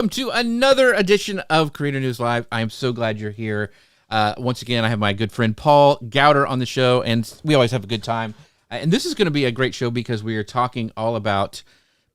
Welcome to another edition of Creator News Live. I am so glad you're here. Once again, I have my good friend Paul Gowder on the show, and we always have a good time. And this is going to be a great show because we are talking all about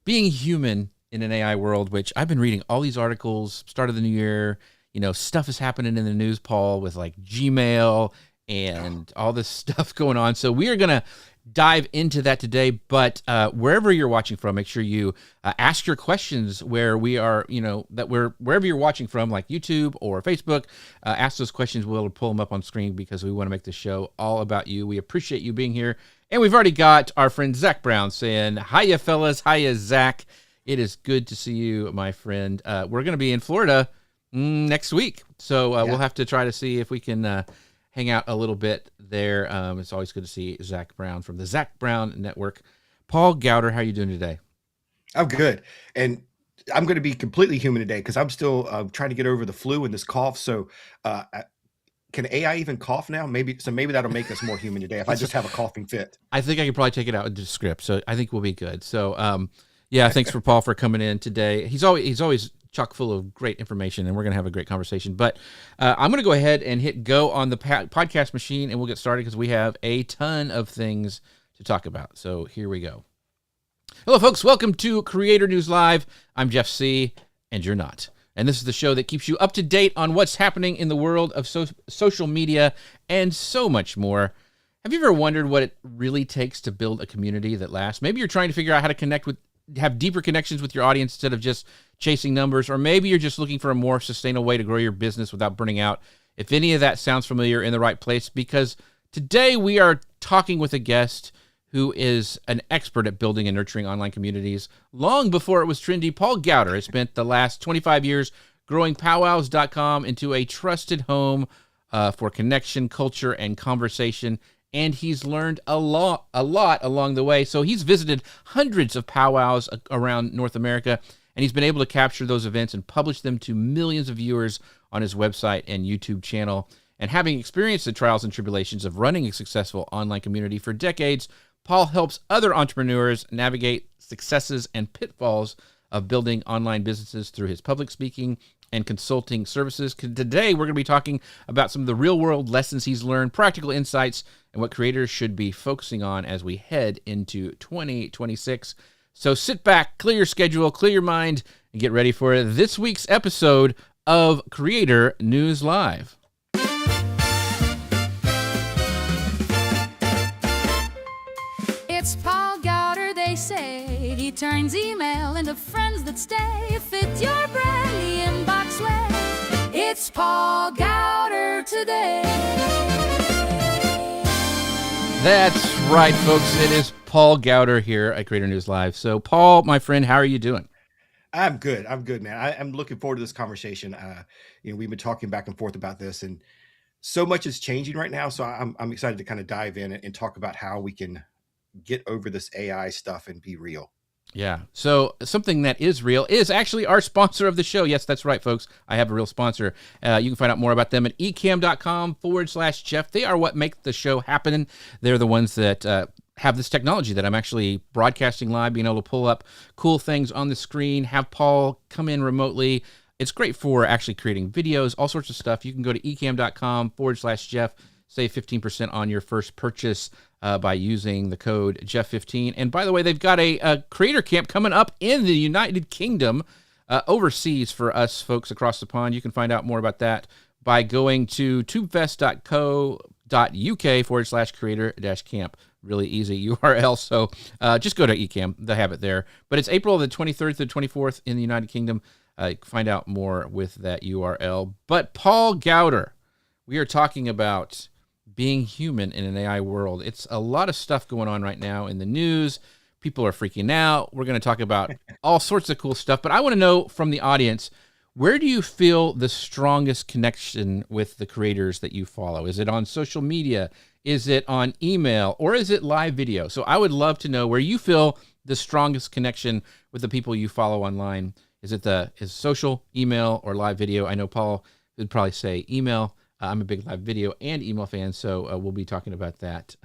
being human in an AI world, which I've been reading all these articles, start of the new year. You know, stuff is happening in the news, Paul, with like Gmail and all this stuff going on. So we are going to dive into that today, but wherever you're watching from, make sure you ask your questions where we are, wherever you're watching from, like YouTube or Facebook, ask those questions. We'll pull them up on screen because we want to make the show all about you. We appreciate you being here. And we've already got our friend Zach Brown saying, hiya, fellas. Hiya, Zach. It is good to see you, my friend. We're going to be in Florida next week. So we'll have to try to see if we can hang out a little bit there. It's always good to see Zach Brown from the Zach Brown Network. Paul Gowder, how are you doing today? I'm good. And I'm going to be completely human today because I'm still trying to get over the flu and this cough. So can AI even cough now? Maybe that'll make us more human today if I just have a coughing fit. I think I could probably take it out into the script. So I think we'll be good. So yeah, thanks for Paul for coming in today. He's always chock full of great information, and we're going to have a great conversation. But I'm going to go ahead and hit go on the podcast machine, and we'll get started because we have a ton of things to talk about. So here we go. Hello, folks. Welcome to Creator News Live. I'm Jeff C., and you're not. And this is the show that keeps you up to date on what's happening in the world of social media and so much more. Have you ever wondered what it really takes to build a community that lasts? Maybe you're trying to figure out how to have deeper connections with your audience instead of just chasing numbers, or maybe you're just looking for a more sustainable way to grow your business without burning out. If any of that sounds familiar, in the right place, because today we are talking with a guest who is an expert at building and nurturing online communities. Long before it was trendy, Paul Gowder has spent the last 25 years growing powwows.com into a trusted home for connection, culture, and conversation. And he's learned a lot along the way. So he's visited hundreds of powwows around North America, and he's been able to capture those events and publish them to millions of viewers on his website and YouTube channel. And having experienced the trials and tribulations of running a successful online community for decades, Paul helps other entrepreneurs navigate successes and pitfalls of building online businesses through his public speaking and consulting services. Today, we're going to be talking about some of the real-world lessons he's learned, practical insights, and what creators should be focusing on as we head into 2026. So sit back, clear your schedule, clear your mind, and get ready for this week's episode of Creator News Live. It's Paul Gowder, they say. He turns email into friends that stay. Fit your brand, the inbox way. It's Paul Gowder today. That's right, folks. It is Paul Gowder here at Creator News Live. So, Paul, my friend, how are you doing? I'm good, man. I'm looking forward to this conversation. We've been talking back and forth about this, and so much is changing right now. So I'm excited to kind of dive in and talk about how we can get over this AI stuff and be real. Yeah. So something that is real is actually our sponsor of the show. Yes, that's right, folks. I have a real sponsor. You can find out more about them at ecam.com/Jeff. They are what make the show happen. They're the ones that have this technology that I'm actually broadcasting live, being able to pull up cool things on the screen, have Paul come in remotely. It's great for actually creating videos, all sorts of stuff. You can go to ecam.com/Jeff. Save 15% on your first purchase by using the code Jeff15. And by the way, they've got a creator camp coming up in the United Kingdom, overseas for us folks across the pond. You can find out more about that by going to tubefest.co.uk/creator-camp. Really easy URL. So just go to eCam. They have it there. But it's April the 23rd to the 24th in the United Kingdom. Find out more with that URL. But Paul Gowder, we are talking about being human in an AI world. It's a lot of stuff going on right now in the news. People are freaking out. We're going to talk about all sorts of cool stuff. But I want to know from the audience, where do you feel the strongest connection with the creators that you follow? Is it on social media? Is it on email? Or is it live video? So I would love to know where you feel the strongest connection with the people you follow online. Is it social, email, or live video? I know Paul would probably say email. I'm a big live video and email fan, so we'll be talking about that.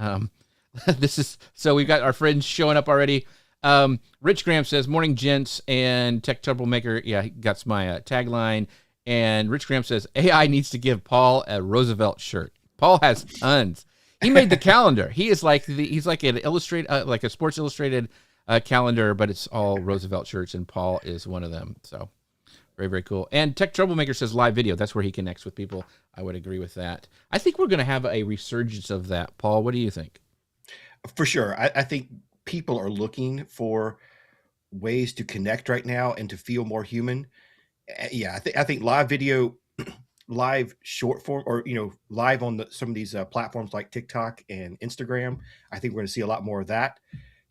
So we've got our friends showing up already. Rich Graham says, morning, gents and tech troublemaker. Yeah, he got my tagline. And Rich Graham says, AI needs to give Paul a Roosevelt shirt. Paul has tons. He made the calendar. He's like an illustrated, like a Sports Illustrated calendar, but it's all Roosevelt shirts, and Paul is one of them. So very, very cool. And Tech Troublemaker says live video. That's where he connects with people. I would agree with that. I think we're going to have a resurgence of that. Paul, what do you think? For sure. I think people are looking for ways to connect right now and to feel more human. Yeah, I think live video, live short form, or live on some of these platforms like TikTok and Instagram. I think we're going to see a lot more of that.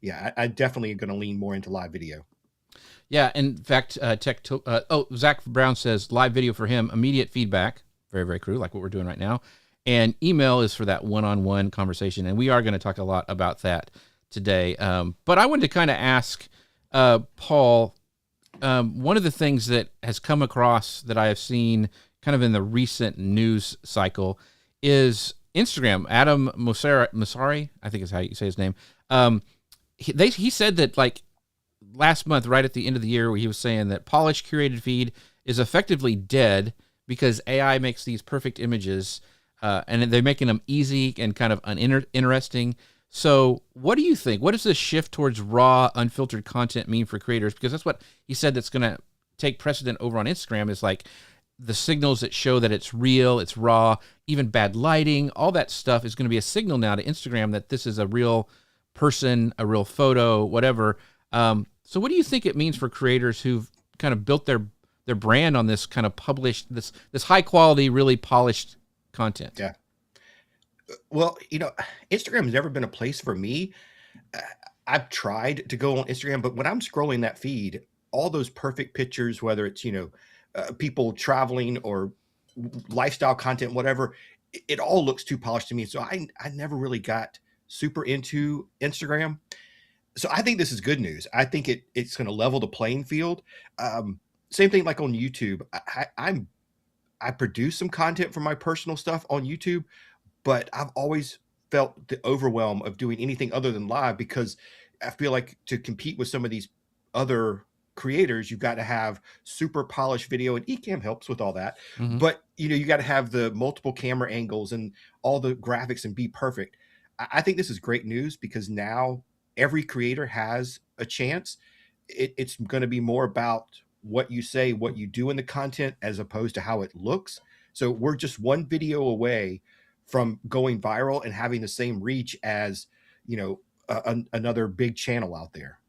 Yeah, I definitely am going to lean more into live video. Yeah, in fact, Zach Brown says live video for him, immediate feedback, very, very cool, like what we're doing right now. And email is for that one-on-one conversation, and we are going to talk a lot about that today. But I wanted to kind of ask Paul, one of the things that has come across that I have seen kind of in the recent news cycle is Instagram. Adam Mosseri, I think is how you say his name. He said that like last month, right at the end of the year, where he was saying that polished curated feed is effectively dead because AI makes these perfect images, and they're making them easy and kind of uninteresting. So what do you think? What does this shift towards raw, unfiltered content mean for creators? Because that's what he said that's going to take precedent over on Instagram, is like the signals that show that it's real, it's raw, even bad lighting, all that stuff is going to be a signal now to Instagram that this is a real person, a real photo, whatever. So what do you think it means for creators who've kind of built their brand on this kind of published, this high quality, really polished content? Yeah. Well, Instagram has never been a place for me. I've tried to go on Instagram, but when I'm scrolling that feed, all those perfect pictures, whether it's, people traveling or lifestyle content, whatever, it all looks too polished to me. So I never really got super into Instagram. So I think this is good news. I think it's going to level the playing field. Same thing like on YouTube. I produce some content for my personal stuff on YouTube, but I've always felt the overwhelm of doing anything other than live, because I feel like to compete with some of these other creators, you've got to have super polished video, and Ecamm helps with all that. Mm-hmm. But you got to have the multiple camera angles and all the graphics and be perfect. I think this is great news, because now every creator has a chance. It's going to be more about what you say, what you do in the content, as opposed to how it looks. So we're just one video away from going viral and having the same reach as, another big channel out there.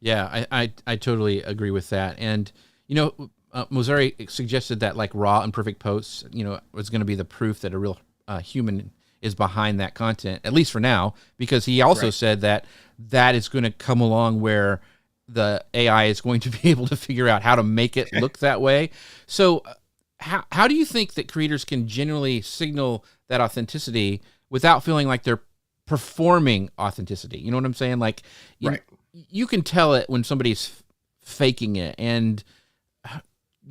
Yeah, I totally agree with that. And, Mosseri suggested that like raw and perfect posts, was going to be the proof that a real human is behind that content, at least for now, because he also said that is going to come along where the AI is going to be able to figure out how to make it look that way. So how do you think that creators can genuinely signal that authenticity without feeling like they're performing authenticity? You know what I'm saying? Like, you can tell it when somebody's faking it, and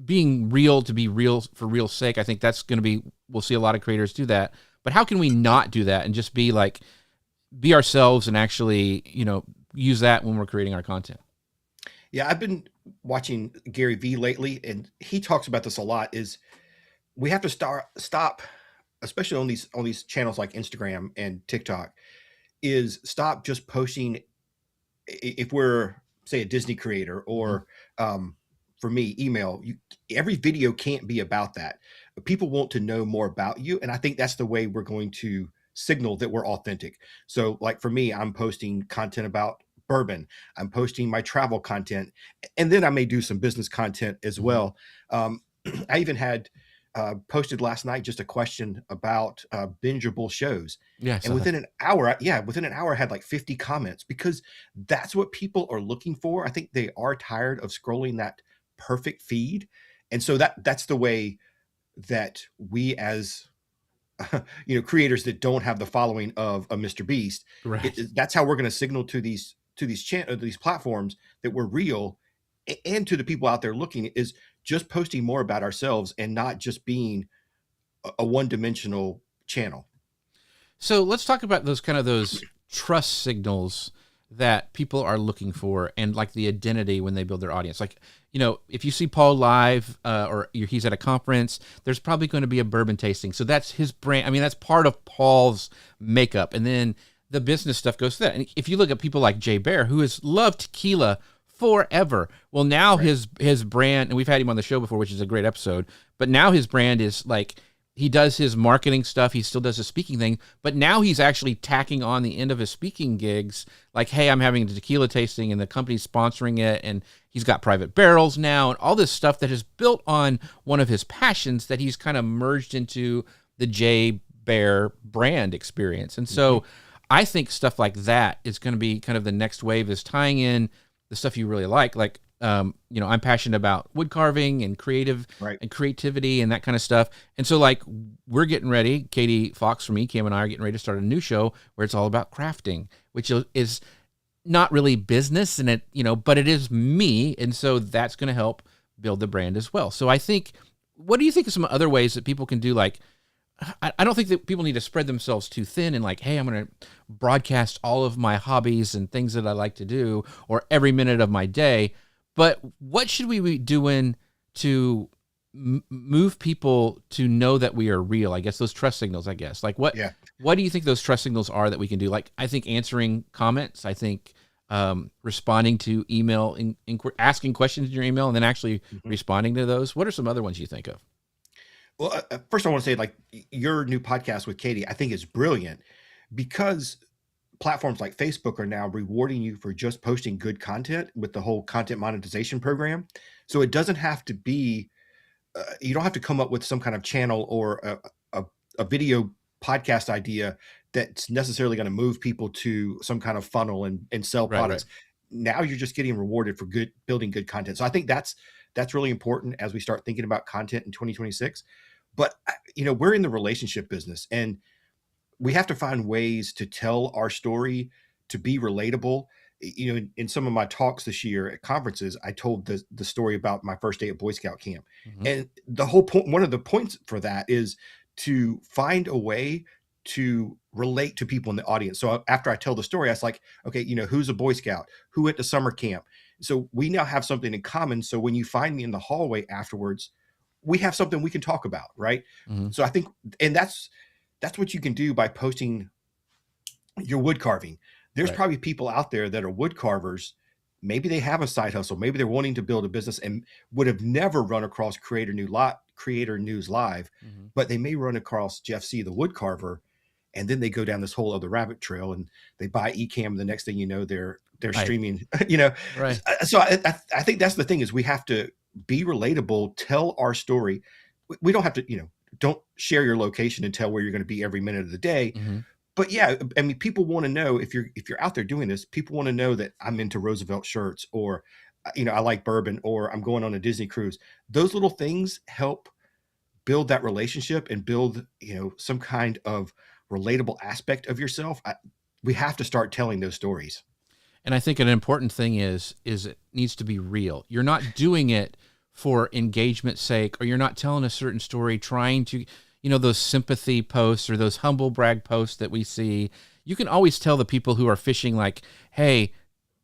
being real to be real for real sake. I think that's going to be, we'll see a lot of creators do that. But how can we not do that and just be ourselves and actually, use that when we're creating our content? Yeah, I've been watching Gary Vee lately, and he talks about this a lot, is we have to stop, especially on these channels like Instagram and TikTok, is stop just posting. If we're, say, a Disney creator, or for me, email, every video can't be about that. People want to know more about you. And I think that's the way we're going to signal that we're authentic. So like for me, I'm posting content about bourbon. I'm posting my travel content, and then I may do some business content as well. I even had posted last night just a question about bingeable shows. Yeah, and within an hour, I had like 50 comments, because that's what people are looking for. I think they are tired of scrolling that perfect feed. And so that's the way that we, as creators that don't have the following of a Mr. Beast, that's how we're going to signal to these platforms that we're real, and to the people out there looking, is just posting more about ourselves and not just being a one-dimensional channel. So let's talk about those trust signals that people are looking for, and like the identity when they build their audience. Like, if you see Paul live or he's at a conference, there's probably going to be a bourbon tasting. So that's his brand. I mean, that's part of Paul's makeup. And then the business stuff goes to that. And if you look at people like Jay Bear, who has loved tequila forever. Well, now his brand, and we've had him on the show before, which is a great episode, but now his brand is like, he does his marketing stuff. He still does the speaking thing, but now he's actually tacking on the end of his speaking gigs. Like, hey, I'm having a tequila tasting and the company's sponsoring it. And he's got private barrels now and all this stuff that is built on one of his passions that he's kind of merged into the Jay Bear brand experience. And so I think stuff like that is going to be kind of the next wave, is tying in the stuff you really like. I'm passionate about wood carving and creativity and that kind of stuff. And so like we're getting ready, Katie Fox from Ecamm and I are getting ready to start a new show where it's all about crafting, which is not really business and but it is me. And so that's going to help build the brand as well. So I think, what do you think of some other ways that people can do? Like, I don't think that people need to spread themselves too thin and like, hey, I'm going to broadcast all of my hobbies and things that I like to do or every minute of my day. But what should we be doing to move people to know that we are real? I guess those trust signals, Like what do you think those trust signals are that we can do? Like, I think answering comments, I think responding to email, asking questions in your email and then actually responding to those. What are some other ones you think of? Well, first I want to say, like, your new podcast with Katie, I think is brilliant because platforms like Facebook are now rewarding you for just posting good content with the whole content monetization program. So it doesn't have to be, you don't have to come up with some kind of channel or a video podcast idea that's necessarily going to move people to some kind of funnel and sell products. Right. Now you're just getting rewarded for building good content. So I think that's really important as we start thinking about content in 2026. But, we're in the relationship business and we have to find ways to tell our story to be relatable. In some of my talks this year at conferences, I told the story about my first day at Boy Scout camp. And the whole point, one of the points for that is to find a way to relate to people in the audience. So after I tell the story, I was like, okay, who's a Boy Scout? Who went to summer camp? So we now have something in common. So when you find me in the hallway afterwards, we have something we can talk about, right? So I think, and that's what you can do by posting your wood carving. There's probably people out there that are wood carvers. Maybe they have a side hustle. Maybe they're wanting to build a business and would have never run across Creator News Live, but they may run across Jeff C., the wood carver, and then they go down this whole other rabbit trail and they buy Ecamm. The next thing you know, they're streaming, Right. So I think that's the thing, is we have to be relatable, tell our story. We don't have to, don't share your location and tell where you're going to be every minute of the day. But yeah, I mean, people want to know, if you're out there doing this, people want to know that I'm into Roosevelt shirts, or, I like bourbon, or I'm going on a Disney cruise. Those little things help build that relationship and build, some kind of relatable aspect of yourself. We have to start telling those stories. And I think an important thing is it needs to be real. You're not doing it for engagement's sake, or you're not telling a certain story, trying to, those sympathy posts or those humble brag posts that we see. You can always tell the people who are fishing, like, hey,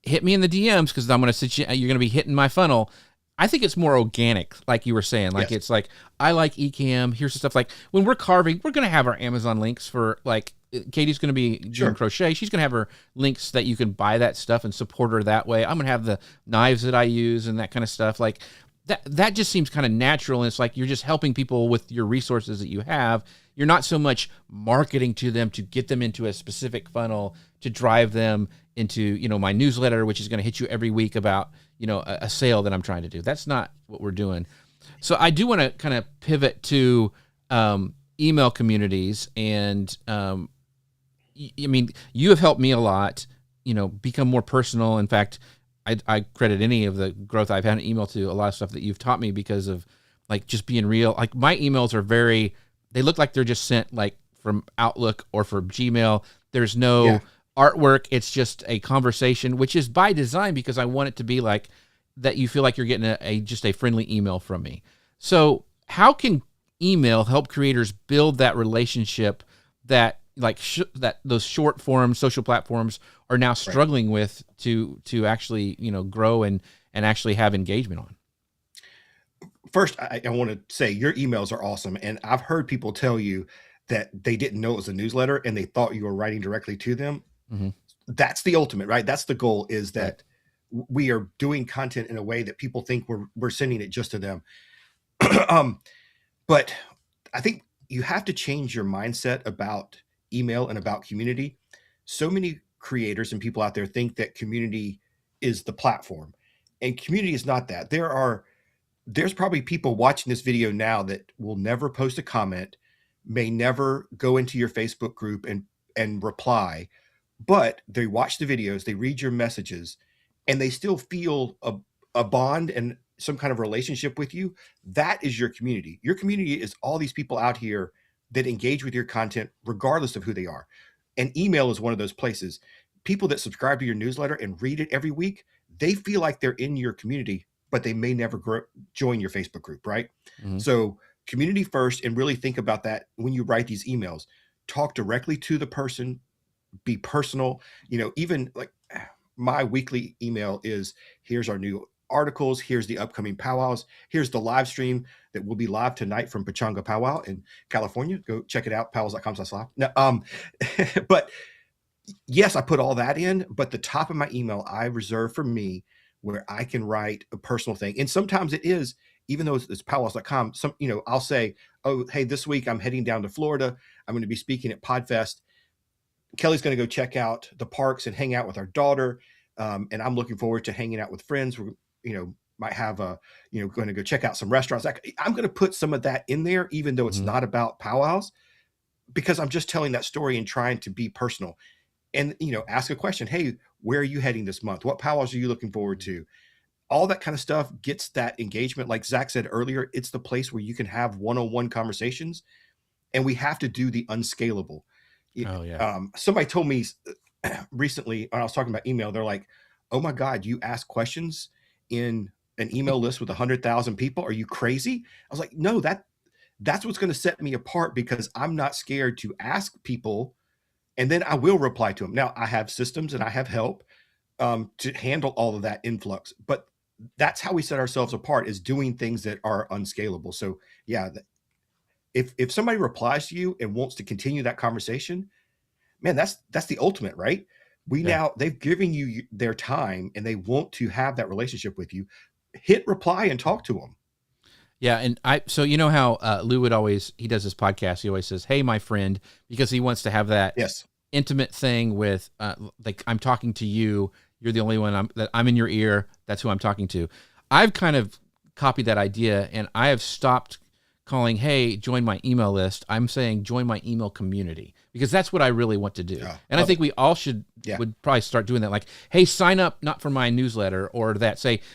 hit me in the DMs because I'm going to you're going to be hitting my funnel. I think it's more organic, like you were saying. Like, It's like, I like Ecamm. Here's the stuff. Like, when we're carving, we're going to have our Amazon links for, like, Katie's going to be doing crochet. She's going to have her links that you can buy that stuff and support her that way. I'm going to have the knives that I use and that kind of stuff. Like, that just seems kind of natural. And it's like, you're just helping people with your resources that you have. You're not so much marketing to them to get them into a specific funnel to drive them into, my newsletter, which is going to hit you every week about, a sale that I'm trying to do. That's not what we're doing. So I do want to kind of pivot to email communities. And I mean, you have helped me a lot, become more personal. In fact, I credit any of the growth I've had in email to a lot of stuff that you've taught me, because of like just being real. Like, my emails are they look like they're just sent like from Outlook or from Gmail. There's no artwork. It's just a conversation, which is by design, because I want it to be like that. You feel like you're getting just a friendly email from me. So how can email help creators build that relationship that like those short form social platforms are now struggling with to actually, grow and actually have engagement on. First, I want to say your emails are awesome. And I've heard people tell you that they didn't know it was a newsletter and they thought you were writing directly to them. Mm-hmm. That's the ultimate, right? That's the goal, is that Right. we are doing content in a way that people think we're sending it just to them. But I think you have to change your mindset about email and about community. So many creators and people out there think that community is the platform, and community is not that. There's probably people watching this video now that will never post a comment, may never go into your Facebook group and reply, but they watch the videos, they read your messages, and they still feel a bond and some kind of relationship with you. That is your community. Your community is all these people out here that engage with your content regardless of who they are. And email is one of those places. People that subscribe to your newsletter and read it every week, they feel like they're in your community, but they may never join your Facebook group, right? Mm-hmm. So community first, and really think about that when you write these emails. Talk directly to the person, be personal. Even like my weekly email is, here's our new articles, here's the upcoming powwows, here's the live stream that will be live tonight from Pachanga Powwow in California. Go check it out, powwows.com/live. Now, but yes, I put all that in, but the top of my email I reserve for me, where I can write a personal thing. And sometimes it is, even though it's powwows.com, I'll say, oh, hey, this week I'm heading down to Florida. I'm going to be speaking at Podfest. Kelly's going to go check out the parks and hang out with our daughter. And I'm looking forward to hanging out with friends. We're, might have going to go check out some restaurants. I'm going to put some of that in there, even though it's Mm-hmm. not about powwows, because I'm just telling that story and trying to be personal. And, ask a question. Hey, where are you heading this month? What powwows are you looking forward to? All that kind of stuff gets that engagement. Like Zach said earlier, it's the place where you can have one-on-one conversations, and we have to do the unscalable. Oh, yeah. Somebody told me recently when I was talking about email, they're like, oh my God, you ask questions in an email list with 100,000 people. Are you crazy? I was like, no, that's what's going to set me apart, because I'm not scared to ask people, and then I will reply to them. Now, I have systems and I have help to handle all of that influx, but that's how we set ourselves apart, is doing things that are unscalable. So yeah, if somebody replies to you and wants to continue that conversation, man, that's the ultimate, right? They've given you their time and they want to have that relationship with you. Hit reply and talk to them. Yeah. And so you know how Lou he does this podcast. He always says, hey, my friend, because he wants to have that intimate thing with, like, I'm talking to you. You're the only one I'm in your ear. That's who I'm talking to. I've kind of copied that idea, and I have stopped calling, hey, join my email list. I'm saying join my email community, because that's what I really want to do. Yeah, and I think we all would probably start doing that. Like, hey, sign up, not for my newsletter, or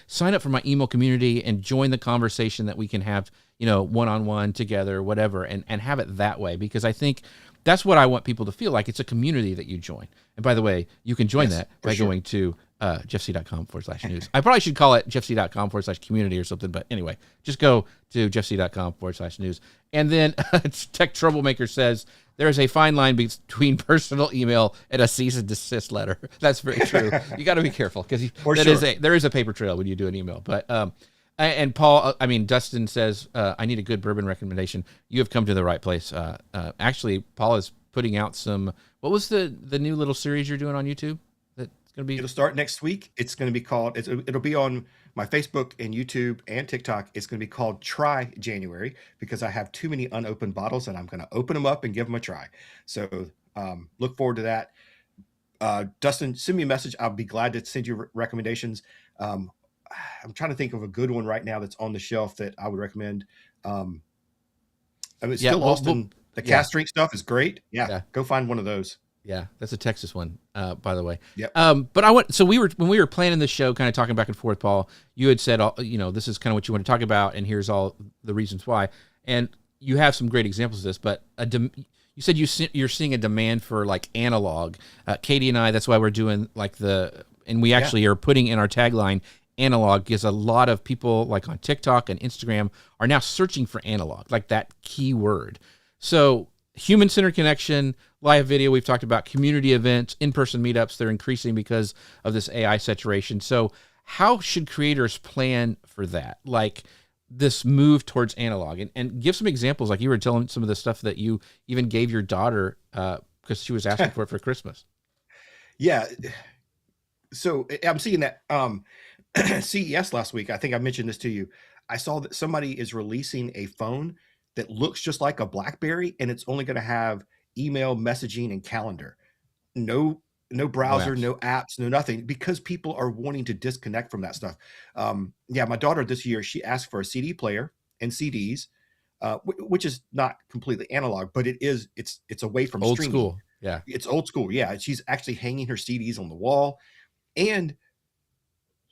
sign up for my email community and join the conversation that we can have, one-on-one together, whatever, and have it that way. Because I think that's what I want people to feel like. It's a community that you join. And by the way, you can join that by going to jeffc.com/news. I probably should call it jeffc.com/community or something. But anyway, just go to jeffc.com/news. And then Tech Troublemaker says, there is a fine line between personal email and a cease and desist letter. That's very true. You got to be careful, because there is a paper trail when you do an email. But and Paul, Dustin says, I need a good bourbon recommendation. You have come to the right place. Actually, Paul is putting out some. What was the new little series you're doing on YouTube? That's going to be. It'll start next week. It's going to be called. It'll be on my Facebook and YouTube and TikTok. It's going to be called Try January, because I have too many unopened bottles, and I'm going to open them up and give them a try. So look forward to that. Dustin, send me a message. I'll be glad to send you recommendations. I'm trying to think of a good one right now that's on the shelf that I would recommend. Still Austin. The cast drink stuff is great. Yeah, go find one of those. Yeah, that's a Texas one, by the way. Yep. But when we were planning this show, kind of talking back and forth, Paul, you had said, this is kind of what you want to talk about, and here's all the reasons why. And you have some great examples of this, but you said you're seeing a demand for like analog. Katie and I, that's why we're doing and we actually are putting in our tagline analog, because a lot of people like on TikTok and Instagram are now searching for analog, like that keyword. So human-centered connection, live video. We've talked about community events, in-person meetups. They're increasing because of this AI saturation. So how should creators plan for that? Like this move towards analog, and give some examples. Like you were telling some of the stuff that you even gave your daughter because she was asking for it for Christmas. Yeah. So I'm seeing that CES last week. I think I mentioned this to you. I saw that somebody is releasing a phone that looks just like a BlackBerry, and it's only going to have email, messaging, and calendar. No browser, no apps, no nothing, because people are wanting to disconnect from that stuff. Yeah, my daughter this year, she asked for a CD player and CDs, which is not completely analog, but it's away from Old streaming. school. Yeah. It's old school. Yeah. She's actually hanging her CDs on the wall. And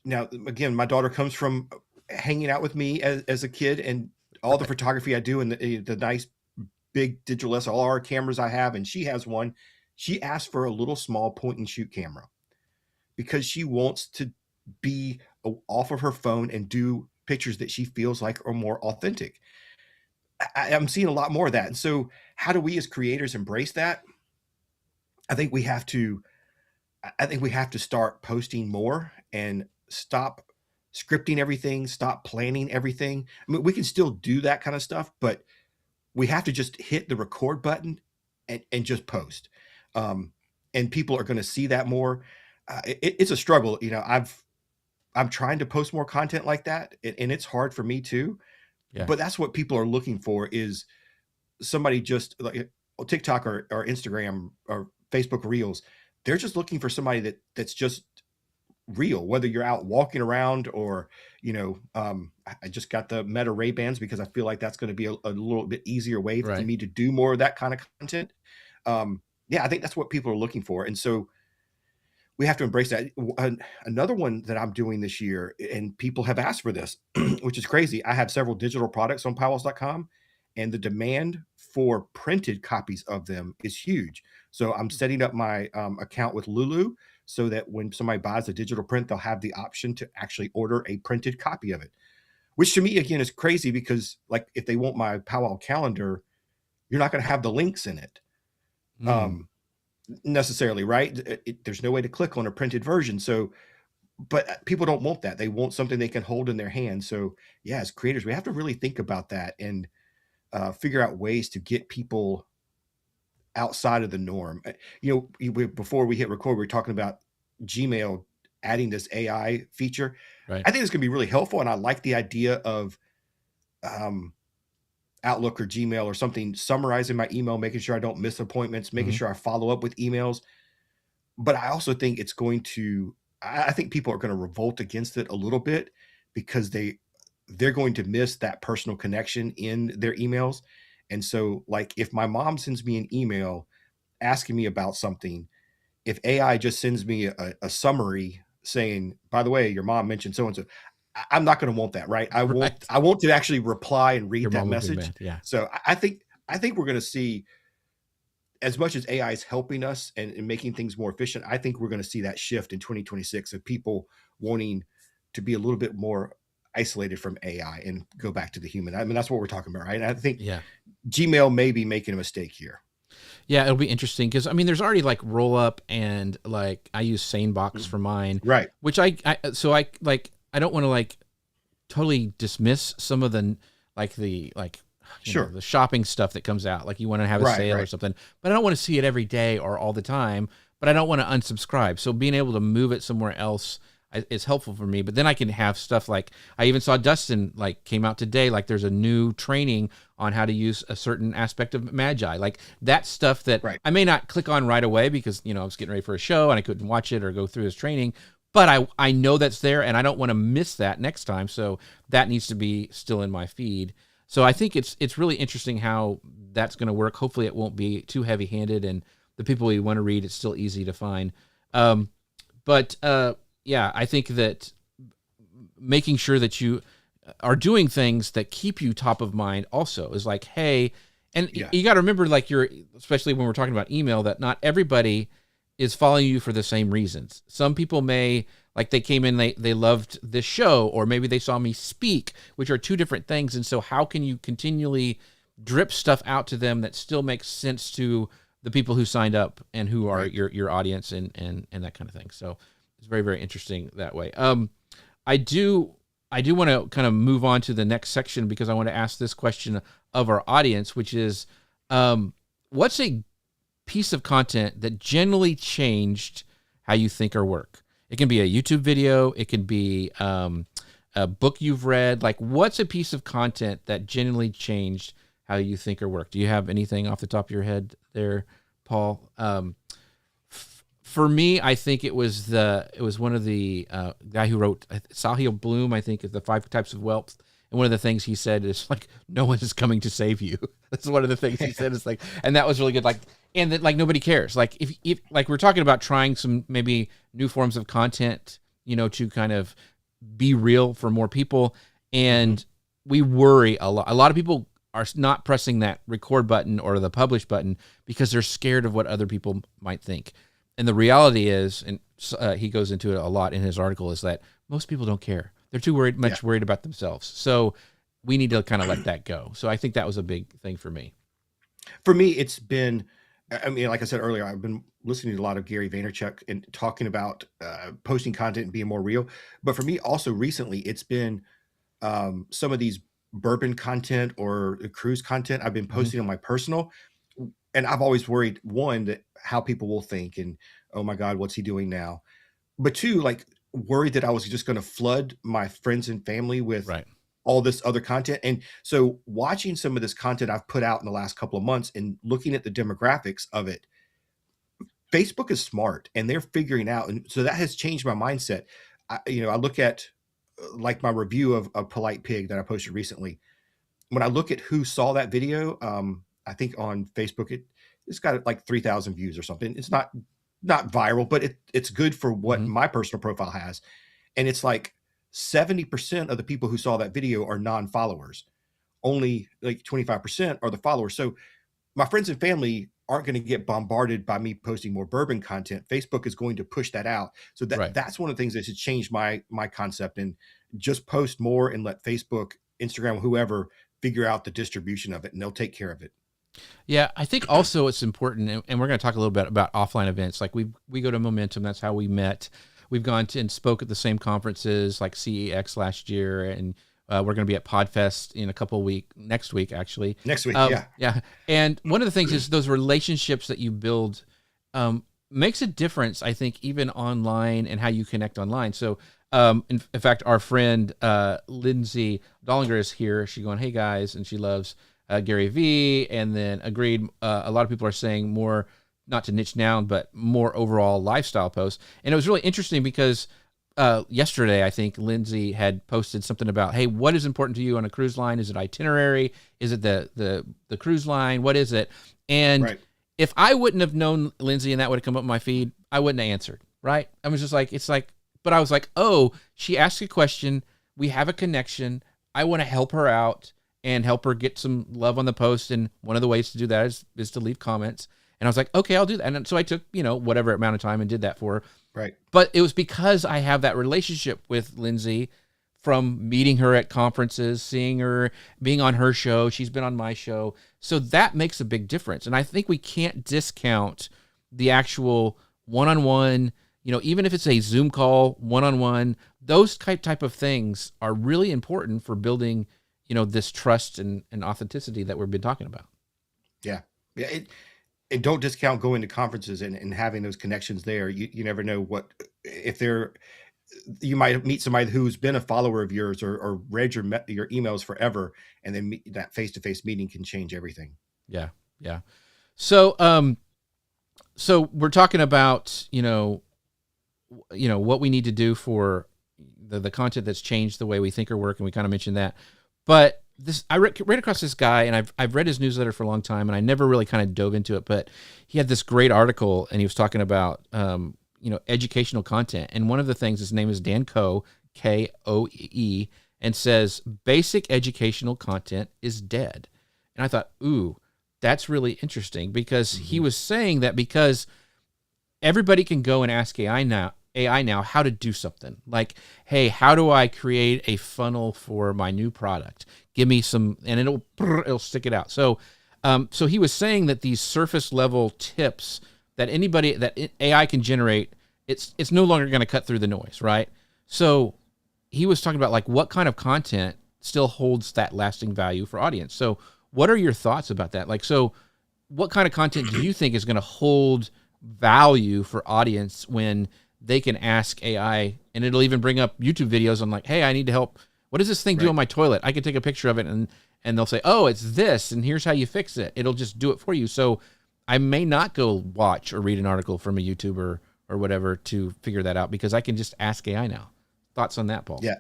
now, again, my daughter comes from hanging out with me as a kid, and all the photography I do, and the nice big digital SLR cameras I have, and she has one. She asked for a little small point and shoot camera because she wants to be off of her phone and do pictures that she feels like are more authentic. I'm seeing a lot more of that. And so how do we as creators embrace that? I think we have to start posting more and stop scripting everything, stop planning everything. I mean, we can still do that kind of stuff, but we have to just hit the record button and just post. And people are going to see that more. It's a struggle. I'm trying to post more content like that, and it's hard for me too. Yeah. But that's what people are looking for, is somebody just like TikTok or Instagram or Facebook Reels. They're just looking for somebody that's just real, whether you're out walking around or, I just got the Meta Ray-Bans because I feel like that's going to be a little bit easier way for me to do more of that kind of content. Yeah, I think that's what people are looking for. And so we have to embrace that. Another one that I'm doing this year, and people have asked for this, which is crazy. I have several digital products on powells.com, and the demand for printed copies of them is huge. So I'm setting up my account with Lulu so that when somebody buys a digital print, they'll have the option to actually order a printed copy of it, which to me, again, is crazy because, like, if they want my Powell calendar, you're not going to have the links in it. Necessarily, right? There's no way to click on a printed version. So, but people don't want that. They want something they can hold in their hand. So yeah, as creators, we have to really think about that and figure out ways to get people outside of the norm. Before we hit record, we were talking about Gmail adding this AI feature. Right. I think it's going to be really helpful. And I like the idea of Outlook or Gmail or something summarizing my email, making sure I don't miss appointments, making sure I follow up with emails. But I also think I think people are going to revolt against it a little bit because they're going to miss that personal connection in their emails. And so, like, if my mom sends me an email asking me about something, if AI just sends me a summary saying, by the way, your mom mentioned so-and-so, I'm not going to want that, right? I want to actually reply and read that message. Yeah. So I think we're going to see, as much as AI is helping us and making things more efficient, I think we're going to see that shift in 2026 of people wanting to be a little bit more isolated from AI and go back to the human. I mean, that's what we're talking about, right? And I think Gmail may be making a mistake here. Yeah, it'll be interesting because, I mean, there's already like roll up and like I use SaneBox for mine. Right. Which I don't want to like totally dismiss some of the the shopping stuff that comes out. Like you want to have a sale or something, but I don't want to see it every day or all the time, but I don't want to unsubscribe. So being able to move it somewhere else is helpful for me. But then I can have stuff like, I even saw Dustin like came out today, like there's a new training on how to use a certain aspect of Magi. Like that stuff that I may not click on right away because, I was getting ready for a show and I couldn't watch it or go through his training. But I know that's there, and I don't want to miss that next time. So that needs to be still in my feed. So I think it's really interesting how that's going to work. Hopefully it won't be too heavy-handed, and the people you want to read, it's still easy to find. Yeah, I think that making sure that you are doing things that keep you top of mind also is like, hey, and you got to remember, like especially when we're talking about email, that not everybody is following you for the same reasons. Some people may, like they came in, they loved this show, or maybe they saw me speak, which are two different things. And so how can you continually drip stuff out to them that still makes sense to the people who signed up and who are your audience and that kind of thing. So it's very, very interesting that way. I do want to kind of move on to the next section because I want to ask this question of our audience, which is, what's a piece of content that generally changed how you think or work? It can be a YouTube video. It can be a book you've read. Like, what's a piece of content that genuinely changed how you think or work? Do you have anything off the top of your head there, Paul? For me, I think it was one of the guy who wrote Sahil Bloom, I think, is The 5 Types of Wealth. And one of the things he said is like, no one is coming to save you. That's one of the things he said. It's like, and that was really good. Like, and that like nobody cares. Like if like we're talking about trying some maybe new forms of content, to kind of be real for more people. And we worry a lot. A lot of people are not pressing that record button or the publish button because they're scared of what other people might think. And the reality is, and he goes into it a lot in his article, is that most people don't care. They're too worried about themselves. So we need to kind of let that go. So I think that was a big thing for me. For me, it's been, I mean, like I said earlier, I've been listening to a lot of Gary Vaynerchuk and talking about posting content and being more real. But for me, also recently, it's been some of these bourbon content or cruise content I've been posting on my personal. And I've always worried, one, that how people will think and, oh my God, what's he doing now? But two, like worried that I was just going to flood my friends and family with all this other content. And so watching some of this content I've put out in the last couple of months and looking at the demographics of it, Facebook is smart and they're figuring out. And so that has changed my mindset. I look at like my review of a Polite Pig that I posted recently. When I look at who saw that video, I think on Facebook, it's got like 3,000 views or something. It's not viral, but it's good for what my personal profile has. And it's like 70% of the people who saw that video are non-followers. Only like 25% are the followers. So my friends and family aren't going to get bombarded by me posting more bourbon content. Facebook is going to push that out. So that's one of the things that should change my concept, and just post more and let Facebook, Instagram, whoever figure out the distribution of it, and they'll take care of it. Yeah, I think also it's important, and we're going to talk a little bit about offline events. Like we go to Momentum, that's how we met. We've gone to and spoke at the same conferences like CEX last year, and we're going to be at PodFest in a couple of weeks, next week, actually. Next week, yeah. And one of the things is those relationships that you build makes a difference, I think, even online and how you connect online. So, in fact, our friend Lindsay Dollinger is here. She's going, hey, guys, and she loves Gary V, and then agreed. A lot of people are saying more, not to niche down, but more overall lifestyle posts. And it was really interesting because yesterday, I think Lindsay had posted something about, hey, what is important to you on a cruise line? Is it itinerary? Is it the cruise line? What is it? And if I wouldn't have known Lindsay and that would have come up in my feed, I wouldn't have answered, right? I was just like, but I was like, oh, she asked a question. We have a connection. I want to help her out and help her get some love on the post. And one of the ways to do that is to leave comments. And I was like, okay, I'll do that. And so I took, whatever amount of time and did that for her. Right. But it was because I have that relationship with Lindsay from meeting her at conferences, seeing her, being on her show. She's been on my show. So that makes a big difference. And I think we can't discount the actual one-on-one, even if it's a Zoom call, one-on-one, those type of things are really important for building this trust and authenticity that we've been talking about. Yeah. And don't discount going to conferences and having those connections there. You never know you might meet somebody who's been a follower of yours or read your emails forever. And then that face-to-face meeting can change everything. Yeah. Yeah. So, so we're talking about, what we need to do for the content that's changed the way we think or work. And we kind of mentioned that. But I read across this guy, and I've read his newsletter for a long time, and I never really kind of dove into it. But he had this great article, and he was talking about educational content. And one of the things, his name is Dan Koe, Koe, and says basic educational content is dead. And I thought, ooh, that's really interesting, because he was saying that because everybody can go and ask AI AI now how to do something. Like, hey, how do I create a funnel for my new product? Give me some, and it'll stick it out. So, so he was saying that these surface level tips that AI can generate, it's no longer going to cut through the noise, right? So he was talking about like what kind of content still holds that lasting value for audience. So what are your thoughts about that? Like, so what kind of content do you think is going to hold value for audience when they can ask AI, and it'll even bring up YouTube videos on like, hey, I need to help. What does this thing do on my toilet? I can take a picture of it and they'll say, oh, it's this, and here's how you fix it. It'll just do it for you. So I may not go watch or read an article from a YouTuber or whatever to figure that out because I can just ask AI now. Thoughts on that, Paul? Yeah.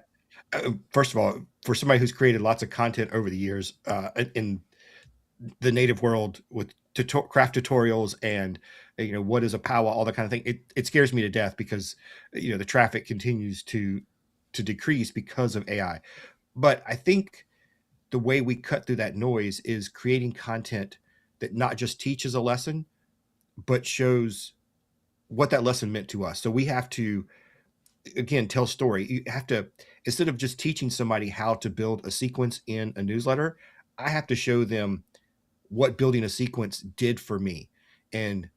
First of all, for somebody who's created lots of content over the years in the native world with craft tutorials and what is a powwow, all that kind of thing, it scares me to death because the traffic continues to decrease because of AI. But I think the way we cut through that noise is creating content that not just teaches a lesson, but shows what that lesson meant to us. So we have to, again, tell story. You have to, instead of just teaching somebody how to build a sequence in a newsletter, I have to show them what building a sequence did for me and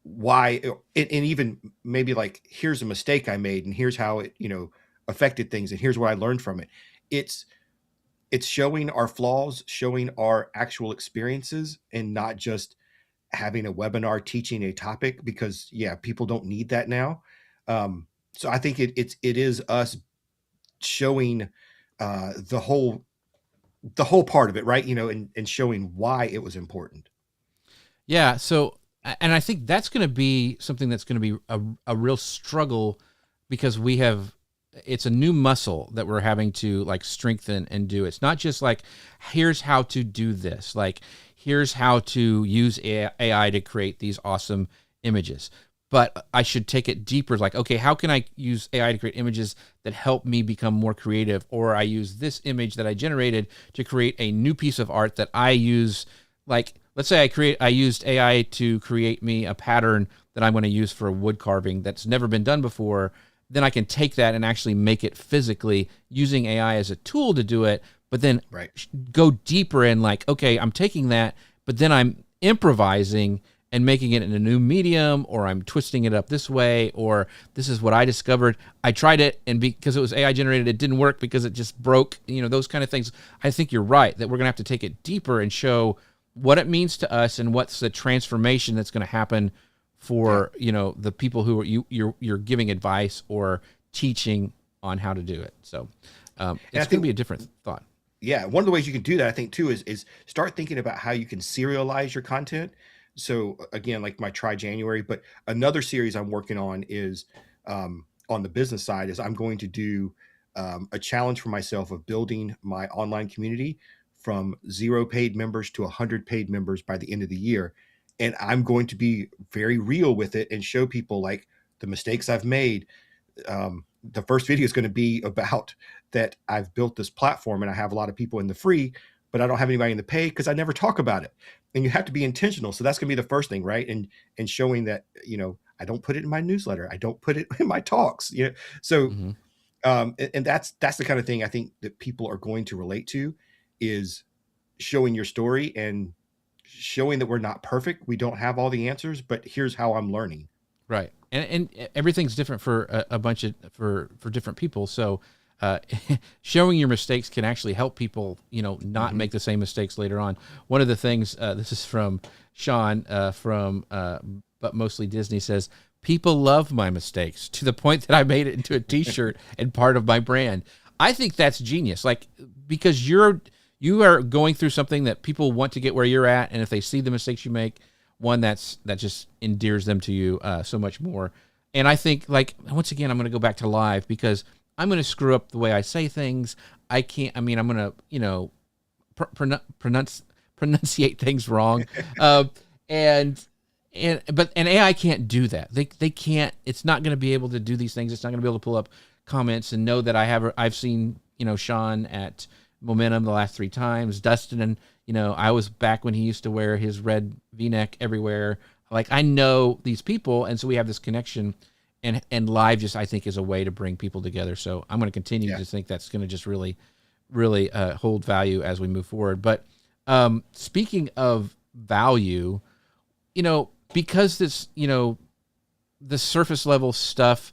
why, and even maybe like, here's a mistake I made and here's how it, affected things. And here's what I learned from it. It's showing our flaws, showing our actual experiences, and not just having a webinar teaching a topic because people don't need that now. So I think it is us showing the whole part of it, right? And showing why it was important. Yeah. So, and I think that's going to be something that's going to be a real struggle because it's a new muscle that we're having to like strengthen and do. It's not just like, here's how to do this. Like, here's how to use AI to create these awesome images. But I should take it deeper. Like, okay, how can I use AI to create images that help me become more creative? Or I use this image that I generated to create a new piece of art that I use. Like, let's say I used AI to create me a pattern that I'm going to use for wood carving that's never been done before. Then I can take that and actually make it physically using AI as a tool to do it. But then go deeper and like, okay, I'm taking that, but then I'm improvising and making it in a new medium, or I'm twisting it up this way, or this is what I discovered. I tried it, and because it was AI generated, it didn't work because it just broke, those kind of things. I think you're right that we're going to have to take it deeper and show what it means to us and what's the transformation that's going to happen for, the people who you're giving advice or teaching on how to do it. So it's going to be a different thought. Yeah. One of the ways you can do that, I think too, is start thinking about how you can serialize your content. So again, like my Try January, but another series I'm working on is on the business side is I'm going to do a challenge for myself of building my online community from 0 paid members to 100 paid members by the end of the year. And I'm going to be very real with it and show people like the mistakes I've made. The first video is going to be about that I've built this platform and I have a lot of people in the free, but I don't have anybody in the pay because I never talk about it. And you have to be intentional. So that's going to be the first thing, right? And showing that, I don't put it in my newsletter. I don't put it in my talks. So, and that's the kind of thing I think that people are going to relate to is showing your story and showing that we're not perfect. We don't have all the answers, but here's how I'm learning. Right. And everything's different for a bunch of, for different people. So, showing your mistakes can actually help people, not make the same mistakes later on. One of the things, this is from Sean from But Mostly Disney, says, people love my mistakes to the point that I made it into a t-shirt and part of my brand. I think that's genius. Like, because you are going through something that people want to get where you're at. And if they see the mistakes you make, that just endears them to you so much more. And I think, like, once again, I'm going to go back to live because I'm going to screw up the way I say things. I'm going to, pronunciate things wrong. And AI can't do that. They can't, it's not going to be able to do these things. It's not going to be able to pull up comments and know that I've seen, Sean at Momentum the last 3 times, Dustin. And, I was back when he used to wear his red V-neck everywhere. Like, I know these people. And so we have this connection. and live just, I think, is a way to bring people together. So I'm going to continue Yeah. to think that's going to just really, really hold value as we move forward. But speaking of value, because this, the surface level stuff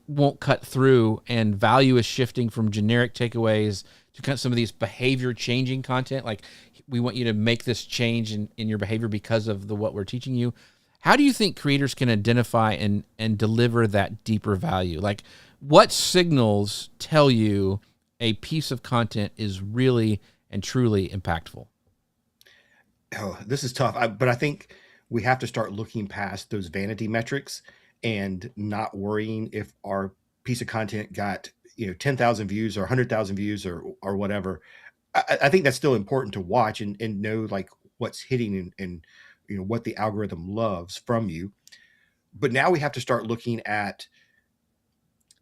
won't cut through, and value is shifting from generic takeaways to kind of some of these behavior changing content. Like, we want you to make this change in your behavior because of what we're teaching you. How do you think creators can identify and deliver that deeper value? Like, what signals tell you a piece of content is really and truly impactful? Oh, this is tough. But I think we have to start looking past those vanity metrics and not worrying if our piece of content got 10,000 views or 100,000 views or whatever. I think that's still important to watch and know like what's hitting and what the algorithm loves from you. But now we have to start looking at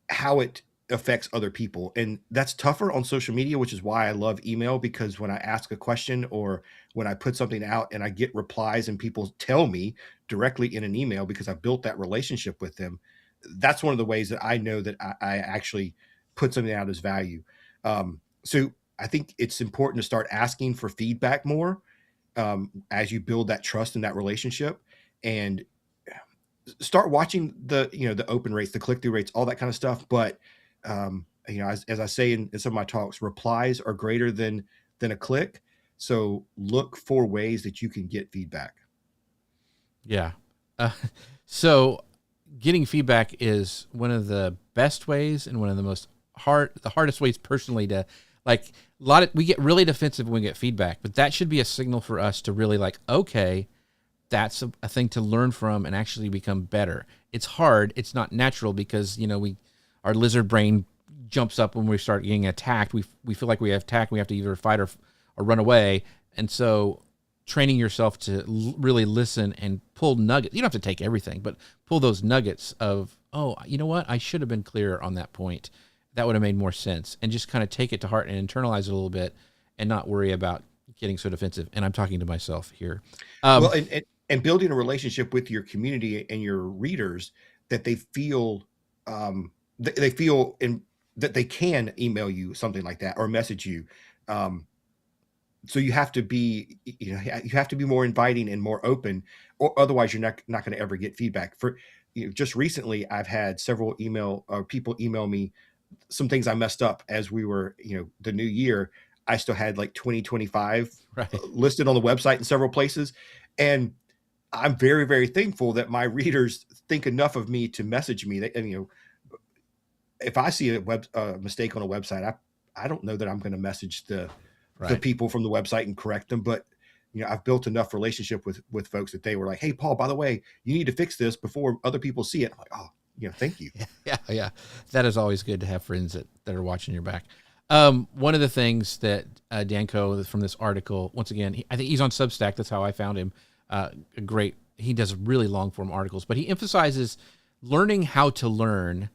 how it affects other people. And that's tougher on social media, which is why I love email, because when I ask a question or when I put something out and I get replies and people tell me directly in an email because I've built that relationship with them, that's one of the ways that I know that I actually put something out as value. So I think it's important to start asking for feedback more as you build that trust in that relationship, and start watching the open rates, the click through rates, all that kind of stuff. But as I say in some of my talks, replies are greater than a click. So look for ways that you can get feedback. Yeah. So getting feedback is one of the best ways and one of the hardest ways personally to, like, we get really defensive when we get feedback, but that should be a signal for us to really like, okay, that's a thing to learn from and actually become better. It's hard. It's not natural because, our lizard brain jumps up when we start getting attacked. We feel like we have attacked. We have to either fight or run away. And so training yourself to really listen and pull nuggets. You don't have to take everything, but pull those nuggets of, oh, you know what? I should have been clearer on that point. That would have made more sense. And just kind of take it to heart and internalize it a little bit and not worry about getting so defensive. And I'm talking to myself here. Well, and building a relationship with your community and your readers that they feel they feel that they can email you something like that or message you. So you have to be more inviting and more open, or otherwise you're not going to ever get feedback. For just recently, I've had several people email me some things I messed up as we were the new year. I still had like 2025 Right. listed on the website in several places, and I'm very, very thankful that my readers think enough of me to message me. If I see a mistake on a website, I don't know that I'm going to message the people from the website and correct them. But I've built enough relationship with folks that they were like, "Hey, Paul, by the way, you need to fix this before other people see it." I'm like, "Oh, thank you." Yeah. That is always good to have friends that are watching your back. One of the things that Dan Coe from this article, once again, I think he's on Substack. That's how I found him. He does really long form articles, but he emphasizes learning how to learn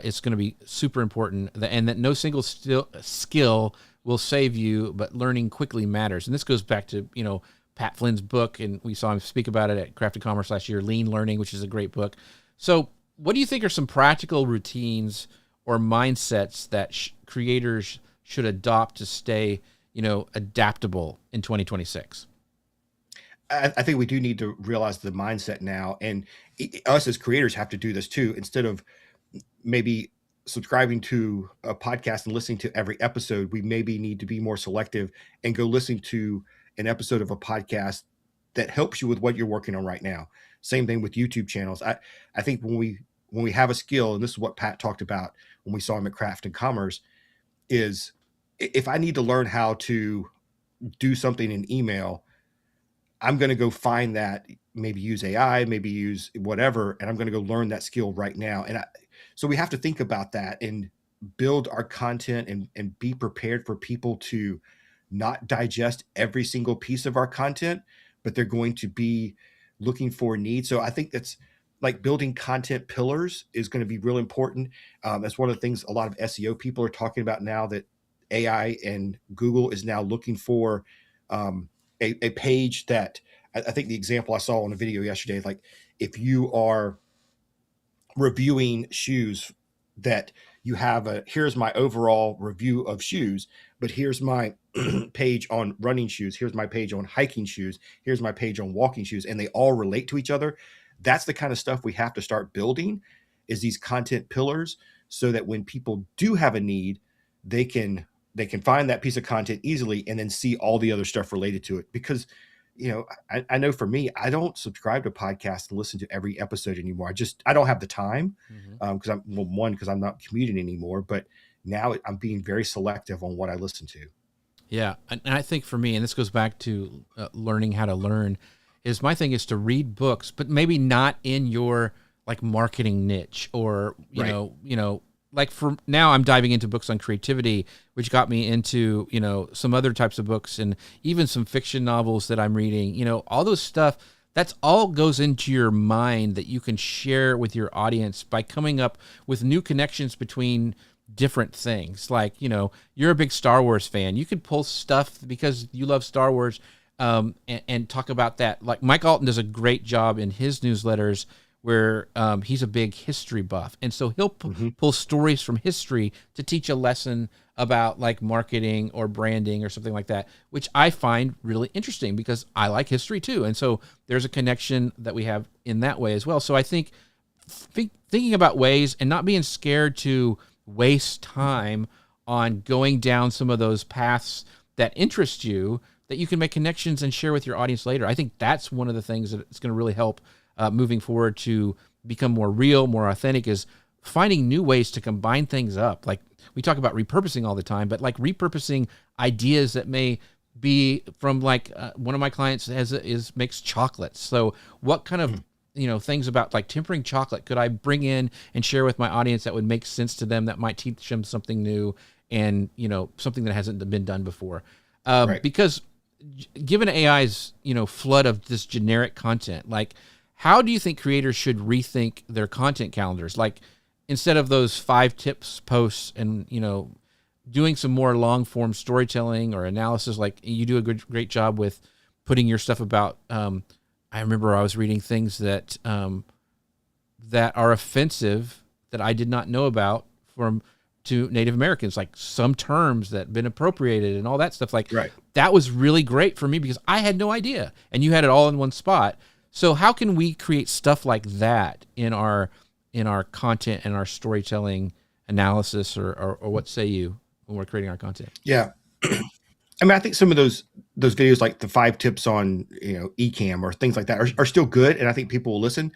is going to be super important, and that no single skill will save you, but learning quickly matters. And this goes back to, Pat Flynn's book, and we saw him speak about it at Crafted Commerce last year, Lean Learning, which is a great book. So what do you think are some practical routines or mindsets that creators should adopt to stay, adaptable in 2026? I think we do need to realize the mindset now, and us as creators have to do this too. Instead of maybe subscribing to a podcast and listening to every episode, we maybe need to be more selective and go listen to an episode of a podcast that helps you with what you're working on right now. Same thing with YouTube channels. I think when we have a skill, and this is what Pat talked about when we saw him at Craft and Commerce, is if I need to learn how to do something in email, I'm going to go find that, maybe use AI, maybe use whatever, and I'm going to go learn that skill right now. And so we have to think about that and build our content and be prepared for people to not digest every single piece of our content, but they're going to be looking for needs. So I think that's like building content pillars is going to be real important. That's one of the things a lot of SEO people are talking about now, that AI and Google is now looking for a page that I think the example I saw on a video yesterday, like if you are reviewing shoes that you have here's my overall review of shoes, but here's my page on running shoes, here's my page on hiking shoes, here's my page on walking shoes, and they all relate to each other. That's the kind of stuff we have to start building, is these content pillars, so that when people do have a need, they can find that piece of content easily and then see all the other stuff related to it. Because I know for me, I don't subscribe to podcasts and listen to every episode anymore. I don't have the time, because I'm not commuting anymore, but now I'm being very selective on what I listen to. Yeah. And I think for me, and this goes back to learning how to learn, is my thing is to read books, but maybe not in your like marketing niche, or, you know, like for now I'm diving into books on creativity, which got me into, some other types of books and even some fiction novels that I'm reading, all those stuff. That's all goes into your mind that you can share with your audience by coming up with new connections between different things. Like, you're a big Star Wars fan. You could pull stuff because you love Star Wars, and talk about that. Like Mike Alton does a great job in his newsletters where he's a big history buff. And so he'll pull stories from history to teach a lesson about like marketing or branding or something like that, which I find really interesting because I like history too. And so there's a connection that we have in that way as well. So I think thinking about ways and not being scared to waste time on going down some of those paths that interest you, that you can make connections and share with your audience later. I think that's one of the things that it's going to really help moving forward to become more real, more authentic, is finding new ways to combine things up. Like we talk about repurposing all the time, but like repurposing ideas that may be from like one of my clients makes chocolates. So what kind of things about like tempering chocolate could I bring in and share with my audience that would make sense to them, that might teach them something new and something that hasn't been done before? Because given AI's flood of this generic content, like how do you think creators should rethink their content calendars? Like instead of those 5 tips posts and doing some more long form storytelling or analysis, like you do a great job with putting your stuff about. I remember I was reading things that that are offensive that I did not know about to Native Americans, like some terms that have been appropriated and all that stuff. Like that was really great for me because I had no idea, and you had it all in one spot. So how can we create stuff like that in our content and our storytelling analysis, or what say you when we're creating our content? Yeah. I mean, I think some of those videos, like the 5 tips on, eCam or things like that are still good. And I think people will listen.